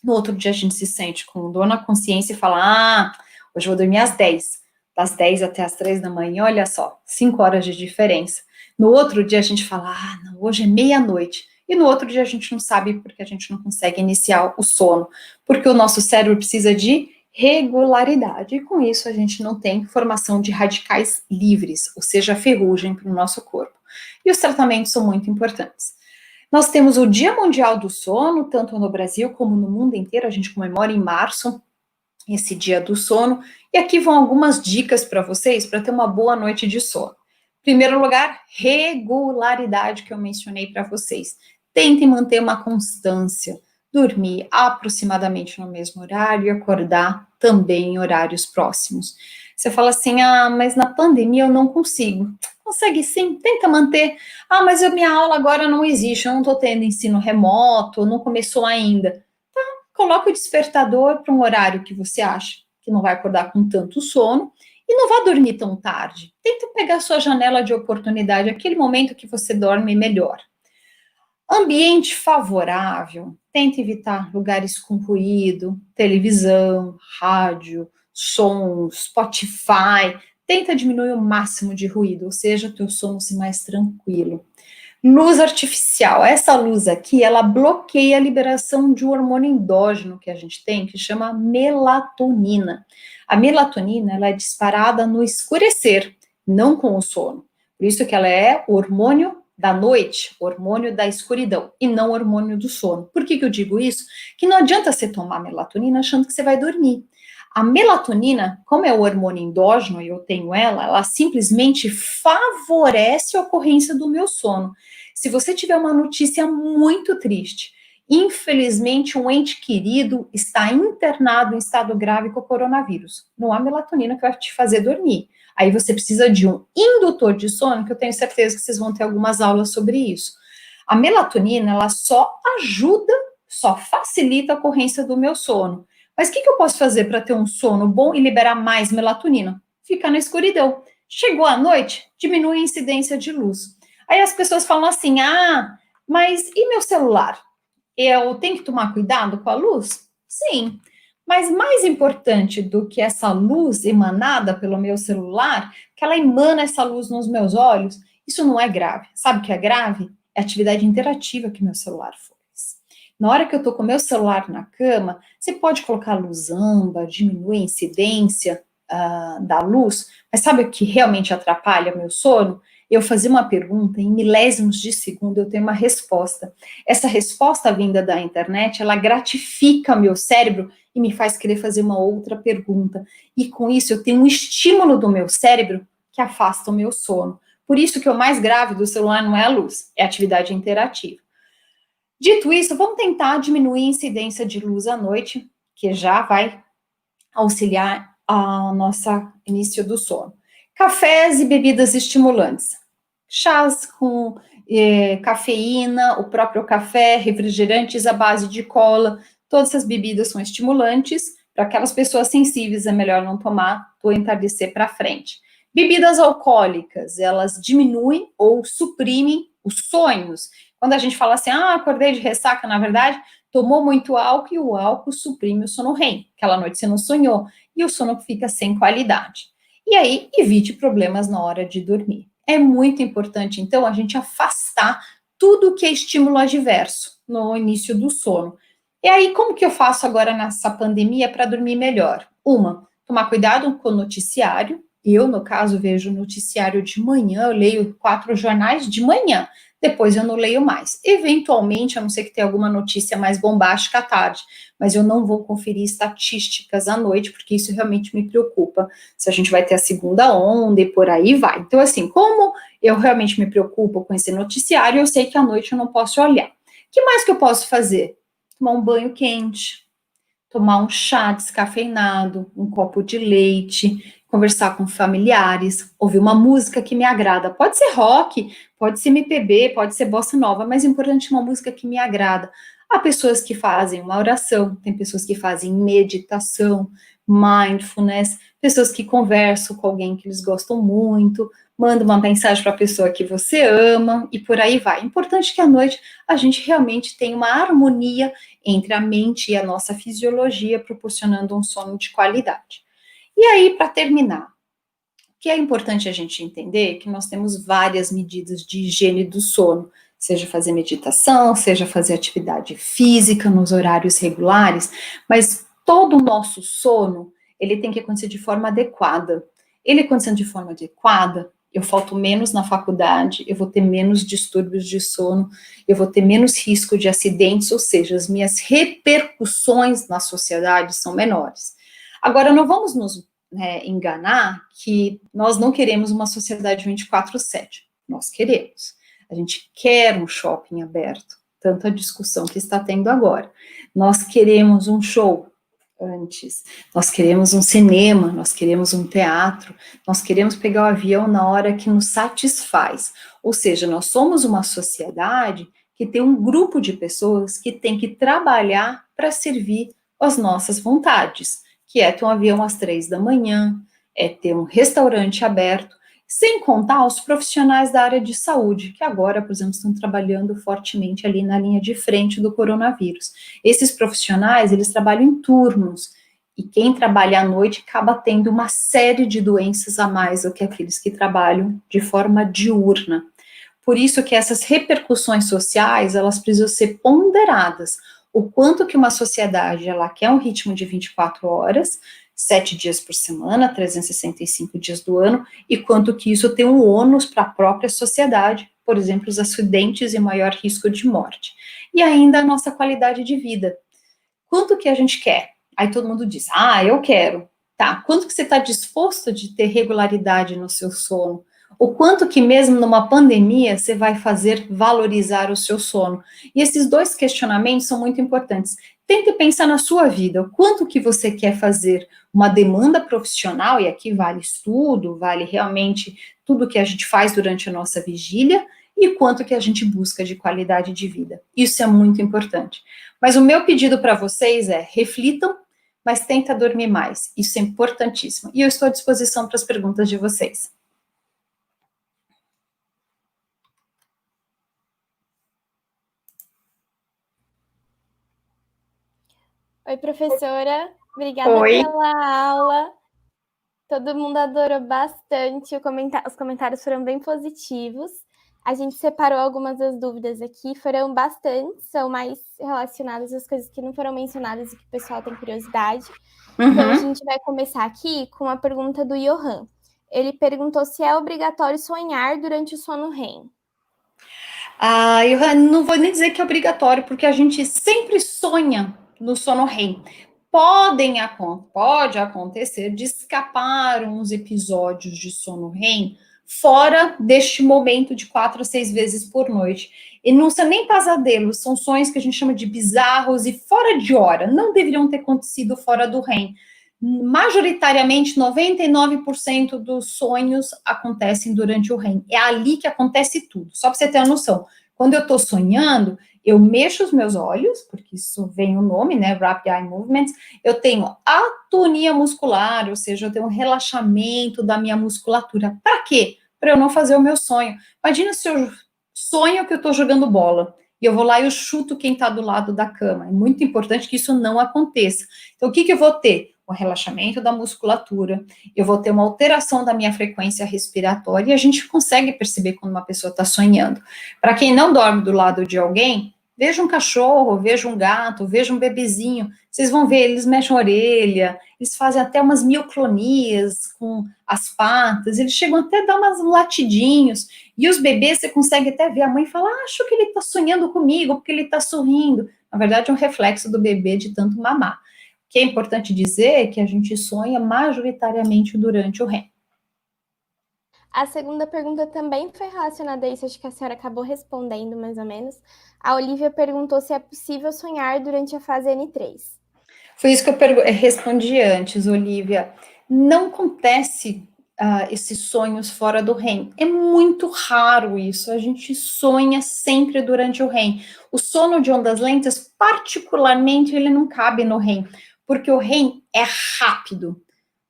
no outro dia a gente se sente com dor na consciência e fala, hoje eu vou dormir às 10. Das 10 até as 3 da manhã, olha só, 5 horas de diferença. No outro dia a gente fala, não, hoje é meia-noite. E no outro dia a gente não sabe porque a gente não consegue iniciar o sono. Porque o nosso cérebro precisa de regularidade. E com isso a gente não tem formação de radicais livres, ou seja, ferrugem para o nosso corpo. E os tratamentos são muito importantes. Nós temos o Dia Mundial do Sono, tanto no Brasil como no mundo inteiro, a gente comemora em março esse Dia do Sono, e aqui vão algumas dicas para vocês para ter uma boa noite de sono. Em primeiro lugar, regularidade que eu mencionei para vocês. Tentem manter uma constância, dormir aproximadamente no mesmo horário e acordar também em horários próximos. Você fala assim, mas na pandemia eu não consigo. Consegue sim, tenta manter. Mas a minha aula agora não existe, eu não estou tendo ensino remoto, não começou ainda. Coloca o despertador para um horário que você acha que não vai acordar com tanto sono e não vá dormir tão tarde. Tenta pegar a sua janela de oportunidade, aquele momento que você dorme melhor. Ambiente favorável, tenta evitar lugares com ruído, televisão, rádio, som, Spotify. Tenta diminuir o máximo de ruído, ou seja, o teu sono ser mais tranquilo. Luz artificial, essa luz aqui, ela bloqueia a liberação de um hormônio endógeno que a gente tem, que chama melatonina. A melatonina, ela é disparada no escurecer, não com o sono. Por isso que ela é o hormônio da noite, hormônio da escuridão, e não o hormônio do sono. Por que eu digo isso? Que não adianta você tomar melatonina achando que você vai dormir. A melatonina, como é o hormônio endógeno, e eu tenho ela simplesmente favorece a ocorrência do meu sono. Se você tiver uma notícia muito triste, infelizmente um ente querido está internado em estado grave com o coronavírus, não há melatonina que vai te fazer dormir. Aí você precisa de um indutor de sono, que eu tenho certeza que vocês vão ter algumas aulas sobre isso. A melatonina, ela só ajuda, só facilita a ocorrência do meu sono. Mas o que eu posso fazer para ter um sono bom e liberar mais melatonina? Ficar na escuridão. Chegou a noite, diminui a incidência de luz. Aí as pessoas falam assim, mas e meu celular? Eu tenho que tomar cuidado com a luz? Sim, mas mais importante do que essa luz emanada pelo meu celular, que ela emana essa luz nos meus olhos, isso não é grave. Sabe o que é grave? É a atividade interativa que meu celular faz. Na hora que eu estou com o meu celular na cama, você pode colocar luz âmbar, diminuir a incidência da luz, mas sabe o que realmente atrapalha meu sono? Eu fazer uma pergunta, em milésimos de segundo eu tenho uma resposta. Essa resposta vinda da internet, ela gratifica meu cérebro e me faz querer fazer uma outra pergunta. E com isso eu tenho um estímulo do meu cérebro que afasta o meu sono. Por isso que o mais grave do celular não é a luz, é a atividade interativa. Dito isso, vamos tentar diminuir a incidência de luz à noite, que já vai auxiliar a nossa início do sono. Cafés e bebidas estimulantes. Chás com cafeína, o próprio café, refrigerantes à base de cola, todas essas bebidas são estimulantes. Para aquelas pessoas sensíveis, é melhor não tomar do entardecer para frente. Bebidas alcoólicas, elas diminuem ou suprimem os sonhos. Quando a gente fala assim, acordei de ressaca, na verdade, tomou muito álcool e o álcool suprime o sono REM. Aquela noite você não sonhou e o sono fica sem qualidade. E aí, evite problemas na hora de dormir. É muito importante, então, a gente afastar tudo que é estímulo adverso no início do sono. E aí, como que eu faço agora nessa pandemia para dormir melhor? Tomar cuidado com o noticiário. Eu, no caso, vejo o noticiário de manhã, eu leio 4 jornais de manhã, depois eu não leio mais. Eventualmente, a não ser que tenha alguma notícia mais bombástica à tarde, mas eu não vou conferir estatísticas à noite, porque isso realmente me preocupa, se a gente vai ter a segunda onda e por aí vai. Então, assim, como eu realmente me preocupo com esse noticiário, eu sei que à noite eu não posso olhar. O que mais que eu posso fazer? Tomar um banho quente, tomar um chá descafeinado, um copo de leite, conversar com familiares, ouvir uma música que me agrada. Pode ser rock, pode ser MPB, pode ser bossa nova, mas é importante uma música que me agrada. Há pessoas que fazem uma oração, tem pessoas que fazem meditação, mindfulness, pessoas que conversam com alguém que eles gostam muito, manda uma mensagem para a pessoa que você ama e por aí vai. Importante que à noite a gente realmente tenha uma harmonia entre a mente e a nossa fisiologia, proporcionando um sono de qualidade. E aí, para terminar, o que é importante a gente entender é que nós temos várias medidas de higiene do sono, seja fazer meditação, seja fazer atividade física nos horários regulares, mas todo o nosso sono, ele tem que acontecer de forma adequada. Ele acontecendo de forma adequada, eu falto menos na faculdade, eu vou ter menos distúrbios de sono, eu vou ter menos risco de acidentes, ou seja, as minhas repercussões na sociedade são menores. Agora, não vamos nos enganar que nós não queremos uma sociedade 24/7. Nós queremos. A gente quer um shopping aberto, tanta discussão que está tendo agora. Nós queremos um show antes, nós queremos um cinema, nós queremos um teatro, nós queremos pegar o avião na hora que nos satisfaz. Ou seja, nós somos uma sociedade que tem um grupo de pessoas que tem que trabalhar para servir as nossas vontades, que é ter um avião às 3 da manhã, é ter um restaurante aberto, sem contar os profissionais da área de saúde, que agora, por exemplo, estão trabalhando fortemente ali na linha de frente do coronavírus. Esses profissionais, eles trabalham em turnos, e quem trabalha à noite acaba tendo uma série de doenças a mais do que aqueles que trabalham de forma diurna. Por isso que essas repercussões sociais, elas precisam ser ponderadas. O quanto que uma sociedade, ela quer um ritmo de 24 horas, 7 dias por semana, 365 dias do ano, e quanto que isso tem um ônus para a própria sociedade, por exemplo, os acidentes e maior risco de morte. E ainda a nossa qualidade de vida. Quanto que a gente quer? Aí todo mundo diz, eu quero. Tá, quanto que você está disposto de ter regularidade no seu sono? O quanto que mesmo numa pandemia você vai fazer valorizar o seu sono? E esses dois questionamentos são muito importantes. Tente pensar na sua vida, o quanto que você quer fazer uma demanda profissional, e aqui vale estudo, vale realmente tudo que a gente faz durante a nossa vigília, e quanto que a gente busca de qualidade de vida. Isso é muito importante. Mas o meu pedido para vocês é, reflitam, mas tenta dormir mais. Isso é importantíssimo. E eu estou à disposição para as perguntas de vocês. Oi, professora. Obrigada pela aula. Todo mundo adorou bastante. Os comentários foram bem positivos. A gente separou algumas das dúvidas aqui, foram bastantes, são mais relacionadas às coisas que não foram mencionadas e que o pessoal tem curiosidade. Então, a gente vai começar aqui com uma pergunta do Johan. Ele perguntou se é obrigatório sonhar durante o sono REM. Johan, não vou nem dizer que é obrigatório, porque a gente sempre sonha no sono REM. Pode acontecer de escapar uns episódios de sono REM fora deste momento de 4 a 6 vezes por noite. E não são nem pesadelos, são sonhos que a gente chama de bizarros e fora de hora, não deveriam ter acontecido fora do REM. Majoritariamente, 99% dos sonhos acontecem durante o REM. É ali que acontece tudo. Só para você ter uma noção, quando eu estou sonhando, eu mexo os meus olhos, porque isso vem o nome, né, Rapid Eye Movements, eu tenho atonia muscular, ou seja, eu tenho um relaxamento da minha musculatura. Para quê? Para eu não fazer o meu sonho. Imagina se eu sonho que eu estou jogando bola, e eu vou lá e eu chuto quem está do lado da cama. É muito importante que isso não aconteça. Então, o que eu vou ter? O relaxamento da musculatura, eu vou ter uma alteração da minha frequência respiratória, e a gente consegue perceber quando uma pessoa está sonhando. Para quem não dorme do lado de alguém, veja um cachorro, veja um gato, veja um bebezinho, vocês vão ver, eles mexem a orelha, eles fazem até umas mioclonias com as patas, eles chegam até a dar umas latidinhos, e os bebês, você consegue até ver a mãe falar, acho que ele está sonhando comigo, porque ele está sorrindo. Na verdade, é um reflexo do bebê de tanto mamar. O que é importante dizer é que a gente sonha majoritariamente durante o REM. A segunda pergunta também foi relacionada a isso, acho que a senhora acabou respondendo mais ou menos. A Olivia perguntou se é possível sonhar durante a fase N3. Foi isso que eu respondi antes, Olivia. Não acontece esses sonhos fora do REM. É muito raro isso. A gente sonha sempre durante o REM. O sono de ondas lentas, particularmente, ele não cabe no REM, porque o REM é rápido.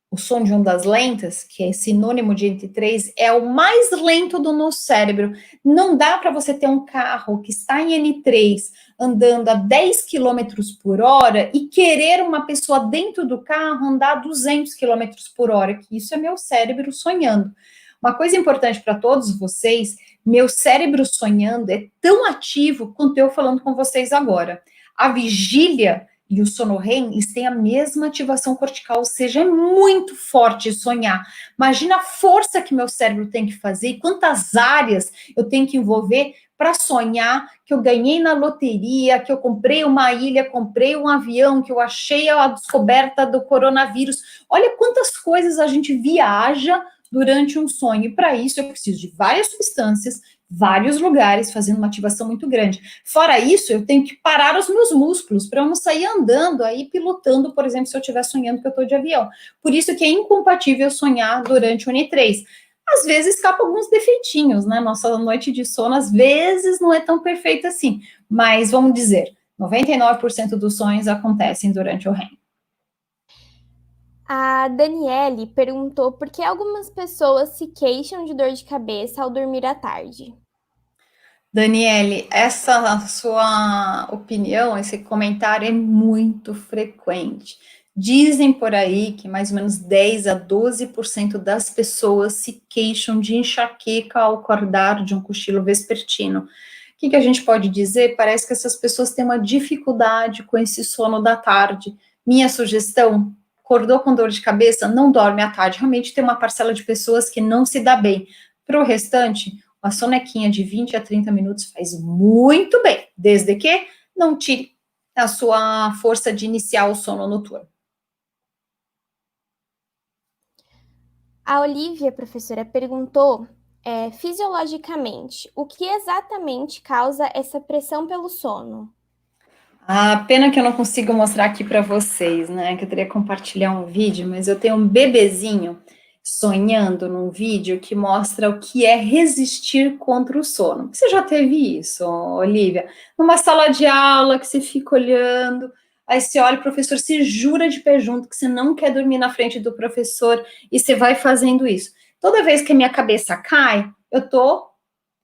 O sono de ondas lentas, que é sinônimo de N3, é o mais lento do nosso cérebro. Não dá para você ter um carro que está em N3 andando a 10 quilômetros por hora e querer uma pessoa dentro do carro andar a 200 quilômetros por hora, que isso é meu cérebro sonhando. Uma coisa importante para todos vocês, meu cérebro sonhando é tão ativo quanto eu falando com vocês agora. A vigília e o sono REM, eles têm a mesma ativação cortical, ou seja, é muito forte sonhar. Imagina a força que meu cérebro tem que fazer e quantas áreas eu tenho que envolver para sonhar que eu ganhei na loteria, que eu comprei uma ilha, comprei um avião, que eu achei a descoberta do coronavírus. Olha quantas coisas a gente viaja durante um sonho. E para isso eu preciso de várias substâncias, vários lugares, fazendo uma ativação muito grande. Fora isso, eu tenho que parar os meus músculos para eu não sair andando aí pilotando, por exemplo, se eu estiver sonhando que eu estou de avião. Por isso que é incompatível sonhar durante o N3. Às vezes escapa alguns defeitinhos, né? Nossa noite de sono, às vezes, não é tão perfeita assim. Mas, vamos dizer, 99% dos sonhos acontecem durante o REM. A Daniele perguntou por que algumas pessoas se queixam de dor de cabeça ao dormir à tarde. Daniele, essa sua opinião, esse comentário é muito frequente. Dizem por aí que mais ou menos 10 a 12% das pessoas se queixam de enxaqueca ao acordar de um cochilo vespertino. O que a gente pode dizer? Parece que essas pessoas têm uma dificuldade com esse sono da tarde. Minha sugestão, acordou com dor de cabeça, não dorme à tarde. Realmente tem uma parcela de pessoas que não se dá bem. Para o restante, uma sonequinha de 20 a 30 minutos faz muito bem, desde que não tire a sua força de iniciar o sono noturno. A Olivia, professora, perguntou fisiologicamente o que exatamente causa essa pressão pelo sono. Pena que eu não consigo mostrar aqui para vocês, né? Que eu teria que compartilhar um vídeo, mas eu tenho um bebezinho sonhando num vídeo que mostra o que é resistir contra o sono. Você já teve isso, Olivia? Numa sala de aula que você fica olhando, aí você olha, o professor se jura de pé junto que você não quer dormir na frente do professor e você vai fazendo isso. Toda vez que a minha cabeça cai, eu tô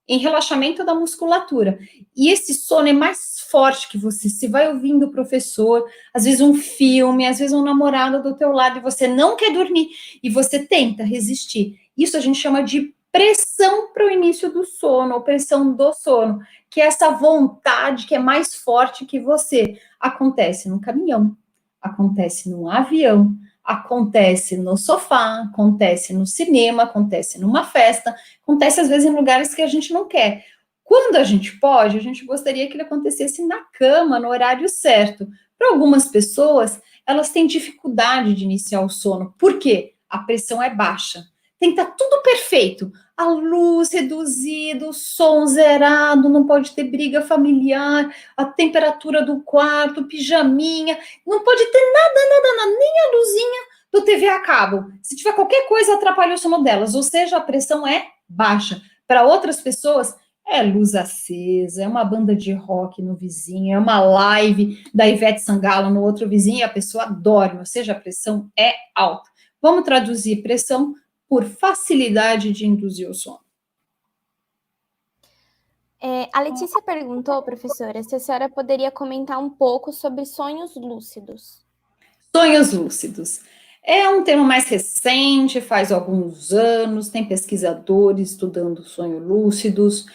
em relaxamento da musculatura. E esse sono é mais forte que você vai ouvindo o professor, às vezes um filme, às vezes um namorado do teu lado, e você não quer dormir, e você tenta resistir. Isso a gente chama de pressão para o início do sono, ou pressão do sono, que é essa vontade que é mais forte que você. Acontece no caminhão, acontece no avião, acontece no sofá, acontece no cinema, acontece numa festa, acontece às vezes em lugares que a gente não quer. Quando a gente pode, a gente gostaria que ele acontecesse na cama, no horário certo. Para algumas pessoas, elas têm dificuldade de iniciar o sono. Por quê? A pressão é baixa. Tem que estar tudo perfeito. A luz reduzida, o som zerado, não pode ter briga familiar, a temperatura do quarto, pijaminha, não pode ter nada, nem a luzinha do TV a cabo. Se tiver qualquer coisa, atrapalha o sono delas, ou seja, a pressão é baixa. Para outras pessoas, é luz acesa, é uma banda de rock no vizinho, é uma live da Ivete Sangalo no outro vizinho e a pessoa dorme, ou seja, a pressão é alta. Vamos traduzir pressão por facilidade de induzir o sono. A Letícia perguntou, professora, se a senhora poderia comentar um pouco sobre sonhos lúcidos. Sonhos lúcidos. É um tema mais recente, faz alguns anos, tem pesquisadores estudando sonhos lúcidos.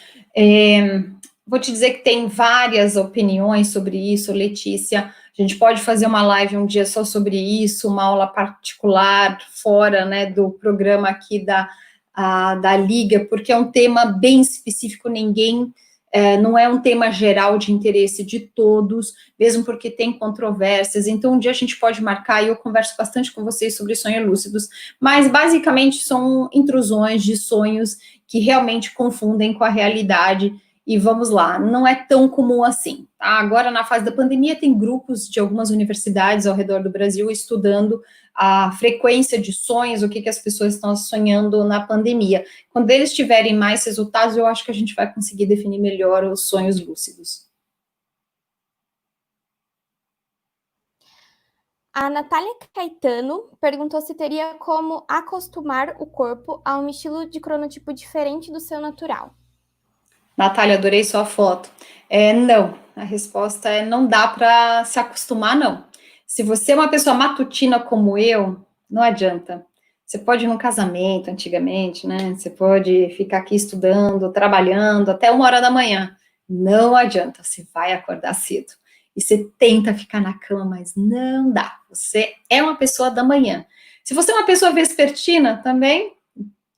Vou te dizer que tem várias opiniões sobre isso, Letícia. A gente pode fazer uma live um dia só sobre isso, uma aula particular, fora, né, do programa aqui da Liga, porque é um tema bem específico, não é um tema geral de interesse de todos, mesmo porque tem controvérsias. Então, um dia a gente pode marcar e eu converso bastante com vocês sobre sonhos lúcidos, mas basicamente são intrusões de sonhos que realmente confundem com a realidade. E vamos lá, não é tão comum assim. Tá? Agora, na fase da pandemia, tem grupos de algumas universidades ao redor do Brasil estudando a frequência de sonhos, o que as pessoas estão sonhando na pandemia. Quando eles tiverem mais resultados, eu acho que a gente vai conseguir definir melhor os sonhos lúcidos. A Natália Caetano perguntou se teria como acostumar o corpo a um estilo de cronotipo diferente do seu natural. Natália, adorei sua foto. Não, a resposta é não dá para se acostumar, não. Se você é uma pessoa matutina como eu, não adianta. Você pode ir num casamento antigamente, né? Você pode ficar aqui estudando, trabalhando até 1h da manhã. Não adianta, você vai acordar cedo. E você tenta ficar na cama, mas não dá. Você é uma pessoa da manhã. Se você é uma pessoa vespertina também,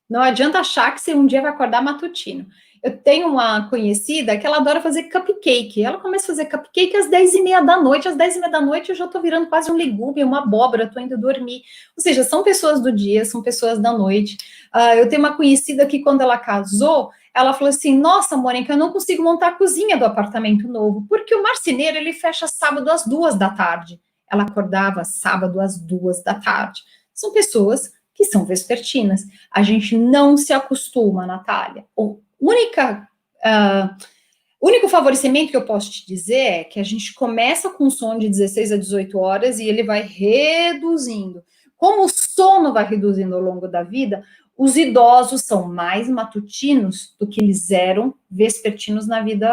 não adianta achar que você um dia vai acordar matutino. Eu tenho uma conhecida que ela adora fazer cupcake. Ela começa a fazer cupcake às 10h30 da noite. Às 10h30 da noite eu já tô virando quase um legume, uma abóbora, tô indo dormir. Ou seja, são pessoas do dia, são pessoas da noite. Eu tenho uma conhecida que quando ela casou, ela falou assim, nossa, Mônica, eu não consigo montar a cozinha do apartamento novo, porque o marceneiro, ele fecha sábado às 2h da tarde. Ela acordava sábado às 2h da tarde. São pessoas que são vespertinas. A gente não se acostuma, Natália. O único favorecimento que eu posso te dizer é que a gente começa com um sono de 16 a 18 horas e ele vai reduzindo. Como o sono vai reduzindo ao longo da vida, os idosos são mais matutinos do que eles eram vespertinos na vida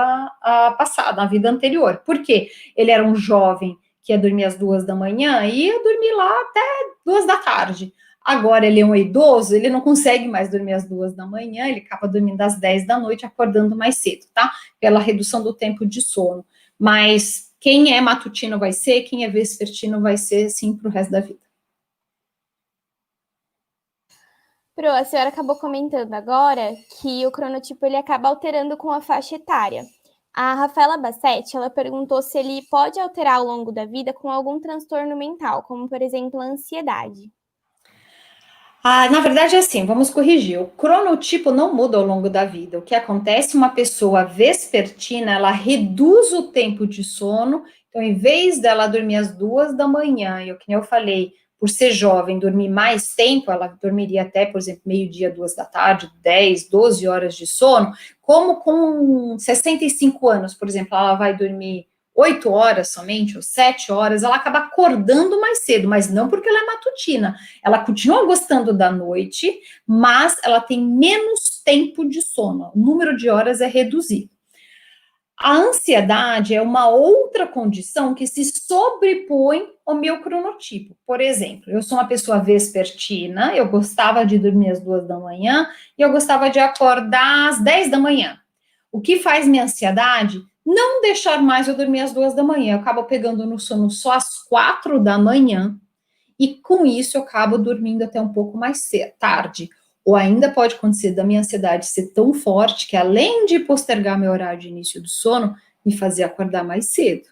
passada, na vida anterior. Por quê? Ele era um jovem que ia dormir às 2h da manhã e ia dormir lá até 2h da tarde. Agora ele é um idoso, ele não consegue mais dormir às 2h da manhã, ele acaba dormindo às 10 da noite, acordando mais cedo, tá? Pela redução do tempo de sono. Mas quem é matutino vai ser, quem é vespertino vai ser, sim, para o resto da vida. Pro, a senhora acabou comentando agora que o cronotipo ele acaba alterando com a faixa etária. A Rafaela Bassetti, ela perguntou se ele pode alterar ao longo da vida com algum transtorno mental, como, por exemplo, a ansiedade. Na verdade é assim, vamos corrigir. O cronotipo não muda ao longo da vida. O que acontece, uma pessoa vespertina, ela reduz o tempo de sono. Então, em vez dela dormir às 2h da manhã, e o que eu falei, por ser jovem, dormir mais tempo, ela dormiria até, por exemplo, meio-dia, 2h da tarde, 10, 12 horas de sono, como com 65 anos, por exemplo, ela vai dormir 8 horas somente, ou 7 horas, ela acaba acordando mais cedo, mas não porque ela é matutina. Ela continua gostando da noite, mas ela tem menos tempo de sono. O número de horas é reduzido. A ansiedade é uma outra condição que se sobrepõe ao meu cronotipo. Por exemplo, eu sou uma pessoa vespertina, eu gostava de dormir às 2h da manhã e eu gostava de acordar às 10h da manhã. O que faz minha ansiedade? Não deixar mais eu dormir às 2h da manhã. Eu acabo pegando no sono só às 4h da manhã e com isso eu acabo dormindo até um pouco mais tarde. Ou ainda pode acontecer da minha ansiedade ser tão forte que além de postergar meu horário de início do sono, me fazer acordar mais cedo.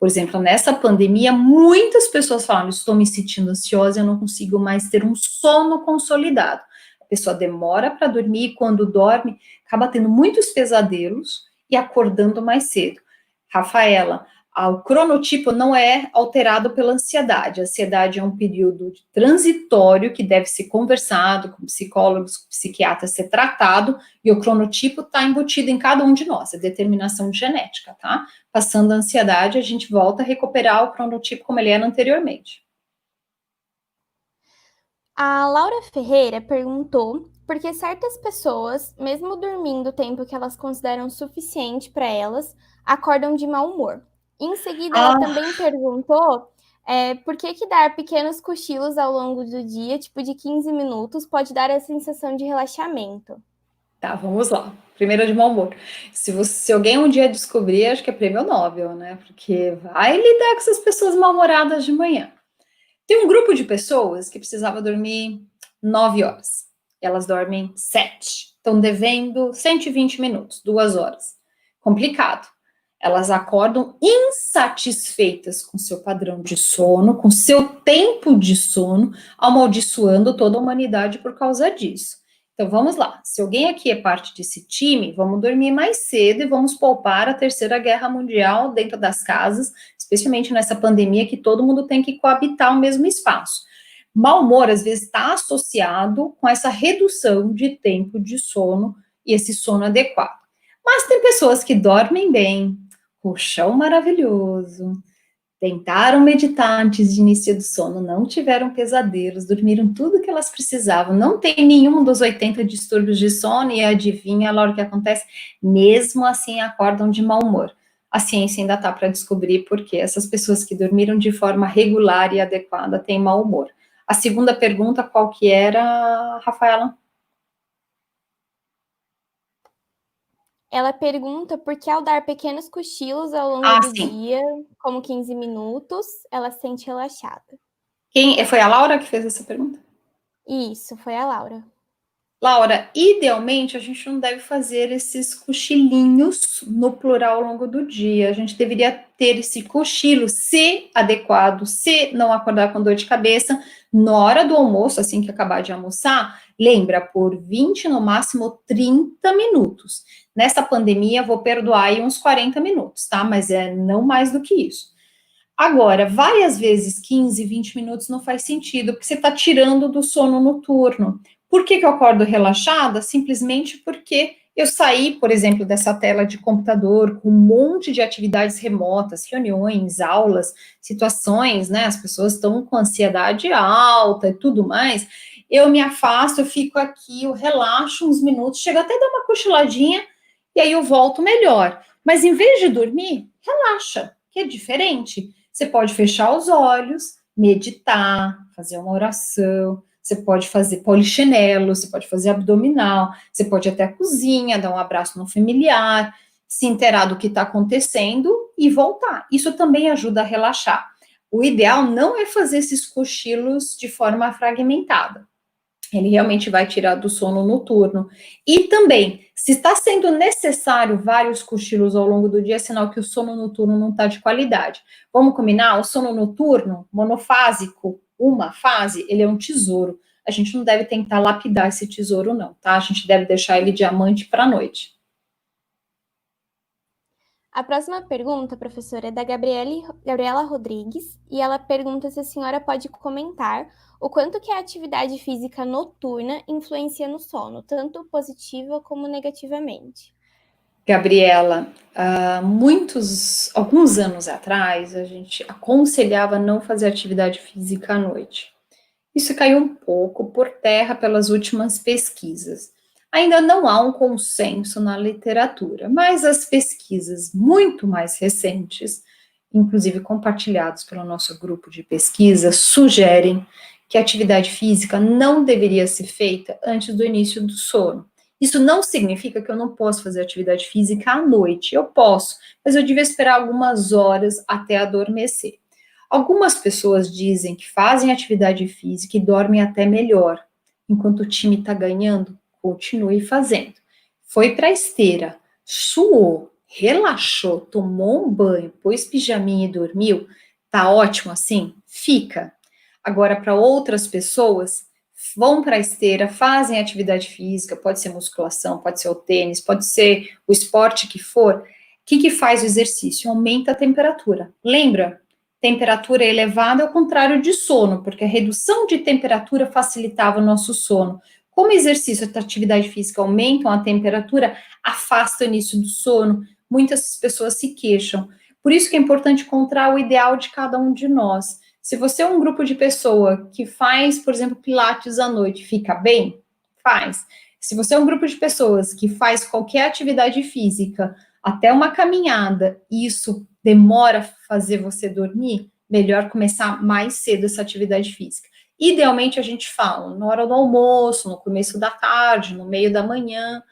Por exemplo, nessa pandemia, muitas pessoas falaram, estou me sentindo ansiosa, eu não consigo mais ter um sono consolidado. A pessoa demora para dormir e quando dorme, acaba tendo muitos pesadelos e acordando mais cedo. Rafaela, o cronotipo não é alterado pela ansiedade. A ansiedade é um período transitório que deve ser conversado com psicólogos, com psiquiatras, ser tratado, e o cronotipo está embutido em cada um de nós, é determinação genética, tá? Passando a ansiedade, a gente volta a recuperar o cronotipo como ele era anteriormente. A Laura Ferreira perguntou por que certas pessoas, mesmo dormindo o tempo que elas consideram suficiente para elas, acordam de mau humor. Em seguida, ela Ah, também perguntou por que dar pequenos cochilos ao longo do dia, tipo de 15 minutos, pode dar a sensação de relaxamento. tá, vamos lá. Primeiro de mau humor. Se alguém um dia descobrir, acho que é prêmio Nobel, né? Porque vai lidar com essas pessoas mal-humoradas de manhã. Tem um grupo de pessoas que precisava dormir 9 horas. Elas dormem 7. Estão devendo 120 minutos, 2 horas. Complicado. Elas acordam insatisfeitas com seu padrão de sono, com seu tempo de sono, amaldiçoando toda a humanidade por causa disso. Então vamos lá. Se alguém aqui é parte desse time, vamos dormir mais cedo e vamos poupar a Terceira Guerra Mundial dentro das casas, especialmente nessa pandemia que todo mundo tem que coabitar o mesmo espaço. Mau humor, às vezes, está associado com essa redução de tempo de sono e esse sono adequado. Mas tem pessoas que dormem bem, colchão maravilhoso, tentaram meditar antes de início do sono, não tiveram pesadelos, dormiram tudo que elas precisavam, não tem nenhum dos 80 distúrbios de sono e adivinha lá o que acontece, mesmo assim acordam de mau humor. A ciência ainda está para descobrir por que essas pessoas que dormiram de forma regular e adequada têm mau humor. A segunda pergunta, qual que era, Rafaela? Ela pergunta por que ao dar pequenos cochilos ao longo Ah, do sim. dia, como 15 minutos, ela se sente relaxada. Foi a Laura que fez essa pergunta? Isso, foi a Laura. Laura, idealmente a gente não deve fazer esses cochilinhos no plural ao longo do dia. A gente deveria ter esse cochilo, se adequado, se não acordar com dor de cabeça, na hora do almoço, assim que acabar de almoçar, lembra, por 20, no máximo 30 minutos. Nessa pandemia, vou perdoar aí uns 40 minutos, tá? Mas é não mais do que isso. Agora, várias vezes 15, 20 minutos não faz sentido, porque você está tirando do sono noturno. Por que eu acordo relaxada? Simplesmente porque eu saí, por exemplo, dessa tela de computador com um monte de atividades remotas, reuniões, aulas, situações, né? As pessoas estão com ansiedade alta e tudo mais. Eu me afasto, eu fico aqui, eu relaxo uns minutos, chego até a dar uma cochiladinha e aí eu volto melhor. Mas em vez de dormir, relaxa, que é diferente. Você pode fechar os olhos, meditar, fazer uma oração, você pode fazer polichinelo, você pode fazer abdominal, você pode até cozinha, dar um abraço no familiar, se inteirar do que está acontecendo e voltar. Isso também ajuda a relaxar. O ideal não é fazer esses cochilos de forma fragmentada. Ele realmente vai tirar do sono noturno. E também, se está sendo necessário vários cochilos ao longo do dia, é sinal que o sono noturno não está de qualidade. Vamos combinar? O sono noturno, monofásico, uma fase, ele é um tesouro. A gente não deve tentar lapidar esse tesouro, não, tá? A gente deve deixar ele diamante para a noite. A próxima pergunta, professora, é da Gabriela Rodrigues, e ela pergunta se a senhora pode comentar o quanto que a atividade física noturna influencia no sono, tanto positiva como negativamente. Gabriela, alguns anos atrás, a gente aconselhava não fazer atividade física à noite. Isso caiu um pouco por terra pelas últimas pesquisas. Ainda não há um consenso na literatura, mas as pesquisas muito mais recentes, inclusive compartilhados pelo nosso grupo de pesquisa, sugerem que a atividade física não deveria ser feita antes do início do sono. Isso não significa que eu não posso fazer atividade física à noite. Eu posso, mas eu devia esperar algumas horas até adormecer. Algumas pessoas dizem que fazem atividade física e dormem até melhor. Enquanto o time está ganhando, continue fazendo. Foi para a esteira, suou, relaxou, tomou um banho, pôs pijaminha e dormiu, tá ótimo assim? Fica. Agora, para outras pessoas, vão para a esteira, fazem atividade física, pode ser musculação, pode ser o tênis, pode ser o esporte que for. O que faz o exercício? Aumenta a temperatura. Lembra? Temperatura elevada é o contrário de sono, porque a redução de temperatura facilitava o nosso sono. Como o exercício e a atividade física aumentam a temperatura, afasta o início do sono, muitas pessoas se queixam. Por isso que é importante encontrar o ideal de cada um de nós. Se você é um grupo de pessoa que faz, por exemplo, pilates à noite, fica bem? Faz. Se você é um grupo de pessoas que faz qualquer atividade física, até uma caminhada, e isso demora a fazer você dormir, melhor começar mais cedo essa atividade física. Idealmente, a gente fala na hora do almoço, no começo da tarde, no meio da manhã,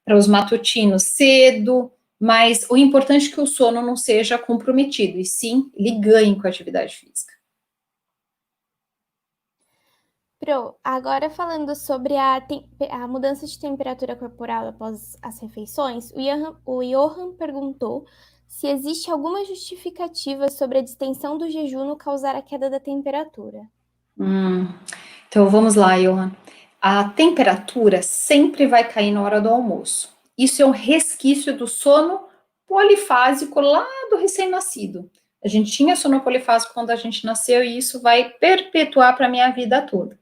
para os matutinos cedo, mas o importante é que o sono não seja comprometido, e sim, ele ganhe com a atividade física. Pro, agora falando sobre a mudança de temperatura corporal após as refeições, o Johan perguntou se existe alguma justificativa sobre a distensão do jejum causar a queda da temperatura. Então vamos lá, Johan. A temperatura sempre vai cair na hora do almoço. Isso é um resquício do sono polifásico lá do recém-nascido. A gente tinha sono polifásico quando a gente nasceu e isso vai perpetuar para a minha vida toda.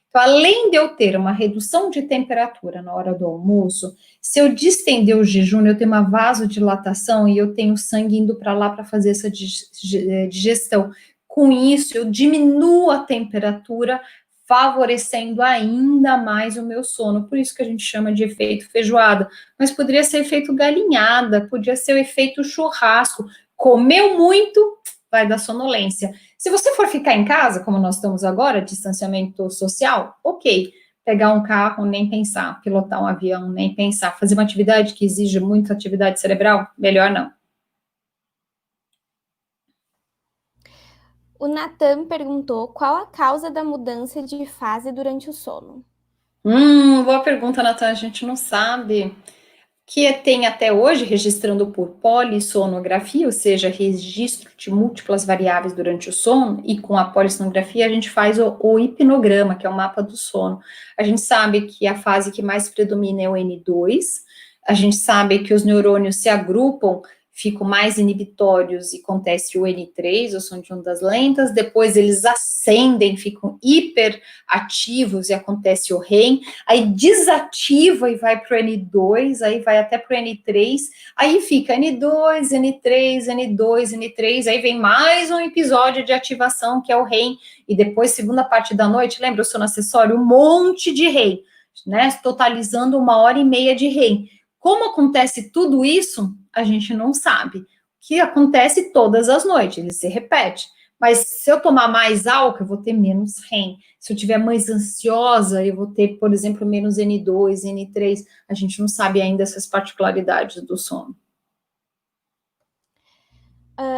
Então, além de eu ter uma redução de temperatura na hora do almoço, se eu distender o jejum, eu tenho uma vasodilatação e eu tenho sangue indo para lá para fazer essa digestão. Com isso, eu diminuo a temperatura, favorecendo ainda mais o meu sono. Por isso que a gente chama de efeito feijoada. Mas poderia ser efeito galinhada, podia ser o efeito churrasco. Comeu muito, vai dar sonolência. Se você for ficar em casa, como nós estamos agora, distanciamento social, ok. Pegar um carro, nem pensar. Pilotar um avião, nem pensar. Fazer uma atividade que exige muita atividade cerebral, melhor não. O Natan perguntou qual a causa da mudança de fase durante o sono. Boa pergunta, Natan. A gente não sabe. Que tem até hoje, registrando por polissonografia, ou seja, registro de múltiplas variáveis durante o sono, e com a polissonografia a gente faz o hipnograma, que é o mapa do sono. A gente sabe que a fase que mais predomina é o N2, a gente sabe que os neurônios se agrupam, ficam mais inibitórios e acontece o N3, o som de ondas lentas, depois eles ascendem, ficam hiperativos e acontece o REM, aí desativa e vai para o N2, aí vai até para o N3, aí fica N2, N3, N2, N3, aí vem mais um episódio de ativação que é o REM, e depois, segunda parte da noite, lembra o sono acessório? Um monte de REM, né, totalizando 1h30 de REM. Como acontece tudo isso, a gente não sabe. O que acontece todas as noites, ele se repete. Mas se eu tomar mais álcool, eu vou ter menos REM. Se eu tiver mais ansiosa, eu vou ter, por exemplo, menos N2, N3. A gente não sabe ainda essas particularidades do sono.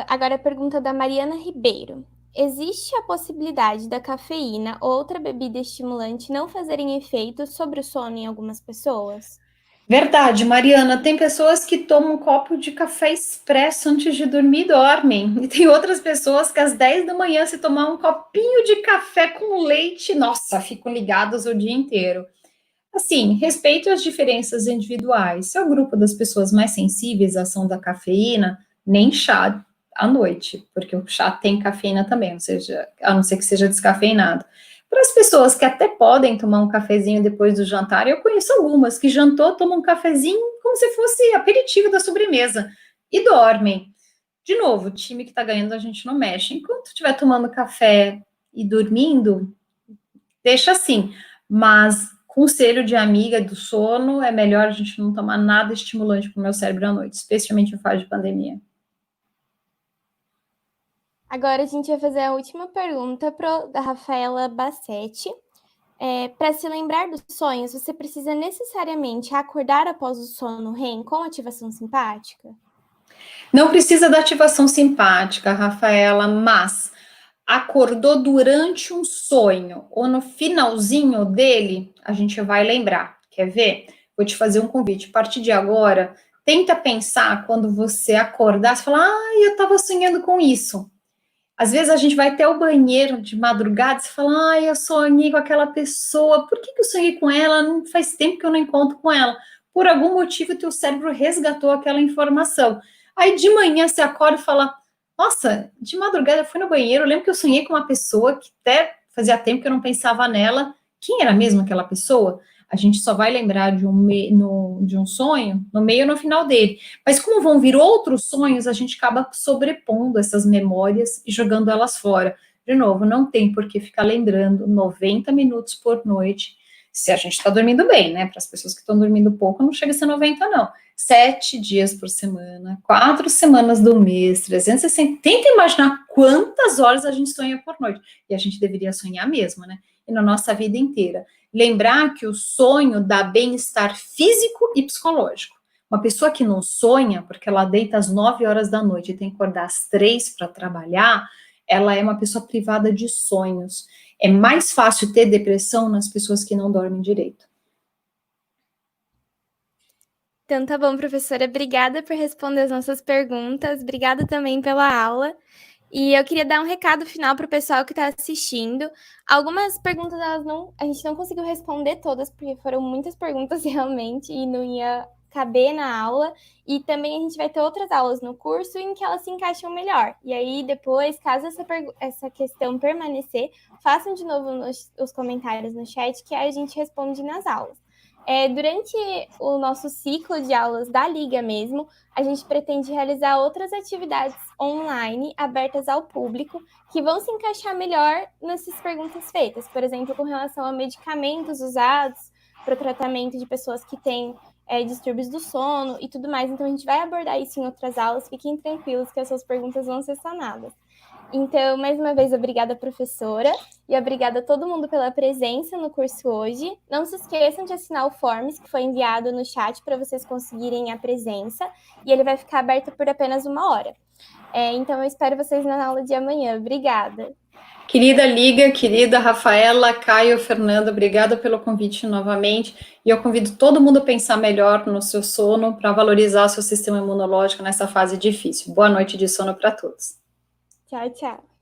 Agora a pergunta da Mariana Ribeiro. Existe a possibilidade da cafeína ou outra bebida estimulante não fazerem efeito sobre o sono em algumas pessoas? Verdade, Mariana, tem pessoas que tomam um copo de café expresso antes de dormir e dormem. E tem outras pessoas que às 10 da manhã, se tomar um copinho de café com leite, nossa, ficam ligadas o dia inteiro. Assim, respeito as diferenças individuais. Se é o grupo das pessoas mais sensíveis à ação da cafeína, nem chá à noite, porque o chá tem cafeína também, ou seja, a não ser que seja descafeinado. Para as pessoas que até podem tomar um cafezinho depois do jantar, eu conheço algumas que jantou, tomam um cafezinho como se fosse aperitivo da sobremesa e dormem. De novo, o time que está ganhando a gente não mexe. Enquanto estiver tomando café e dormindo, deixa assim. Mas conselho de amiga do sono, é melhor a gente não tomar nada estimulante para o meu cérebro à noite, especialmente em fase de pandemia. Agora a gente vai fazer a última pergunta da Rafaela Bassetti. Para se lembrar dos sonhos, você precisa necessariamente acordar após o sono REM com ativação simpática? Não precisa da ativação simpática, Rafaela, mas acordou durante um sonho ou no finalzinho dele, a gente vai lembrar. Quer ver? Vou te fazer um convite. A partir de agora, Tenta pensar quando você acordar, você fala, eu estava sonhando com isso. Às vezes a gente vai até o banheiro de madrugada e você fala, eu sonhei com aquela pessoa, por que eu sonhei com ela? Não faz tempo que eu não encontro com ela. Por algum motivo, o teu cérebro resgatou aquela informação. Aí de manhã você acorda e fala, nossa, de madrugada eu fui no banheiro, eu lembro que eu sonhei com uma pessoa que até fazia tempo que eu não pensava nela. Quem era mesmo aquela pessoa? A gente só vai lembrar de um sonho no meio ou no final dele. Mas como vão vir outros sonhos, a gente acaba sobrepondo essas memórias e jogando elas fora. De novo, não tem por que ficar lembrando 90 minutos por noite, se a gente está dormindo bem, né? Para as pessoas que estão dormindo pouco, não chega a ser 90, não. 7 dias por semana, 4 semanas do mês, 360. Tenta imaginar quantas horas a gente sonha por noite. E a gente deveria sonhar mesmo, né? E na nossa vida inteira. Lembrar que o sonho dá bem-estar físico e psicológico. Uma pessoa que não sonha, porque ela deita às 9 horas da noite e tem que acordar às 3 para trabalhar, ela é uma pessoa privada de sonhos. É mais fácil ter depressão nas pessoas que não dormem direito. Então tá bom, professora. Obrigada por responder as nossas perguntas. Obrigada também pela aula. E eu queria dar um recado final para o pessoal que está assistindo. Algumas perguntas a gente não conseguiu responder todas, porque foram muitas perguntas realmente e não ia caber na aula. E também a gente vai ter outras aulas no curso em que elas se encaixam melhor. E aí, depois, caso essa questão permanecer, façam de novo os comentários no chat que a gente responde nas aulas. Durante o nosso ciclo de aulas da Liga mesmo, a gente pretende realizar outras atividades online abertas ao público que vão se encaixar melhor nessas perguntas feitas. Por exemplo, com relação a medicamentos usados para o tratamento de pessoas que têm distúrbios do sono e tudo mais. Então, a gente vai abordar isso em outras aulas. Fiquem tranquilos que as suas perguntas vão ser sanadas. Então, mais uma vez, obrigada, professora, e obrigada a todo mundo pela presença no curso hoje. Não se esqueçam de assinar o Forms, que foi enviado no chat para vocês conseguirem a presença, e ele vai ficar aberto por apenas 1 hora. Então, eu espero vocês na aula de amanhã. Obrigada. Querida Liga, querida Rafaela, Caio, Fernanda, obrigada pelo convite novamente. E eu convido todo mundo a pensar melhor no seu sono para valorizar o seu sistema imunológico nessa fase difícil. Boa noite de sono para todos. Tchau, tchau.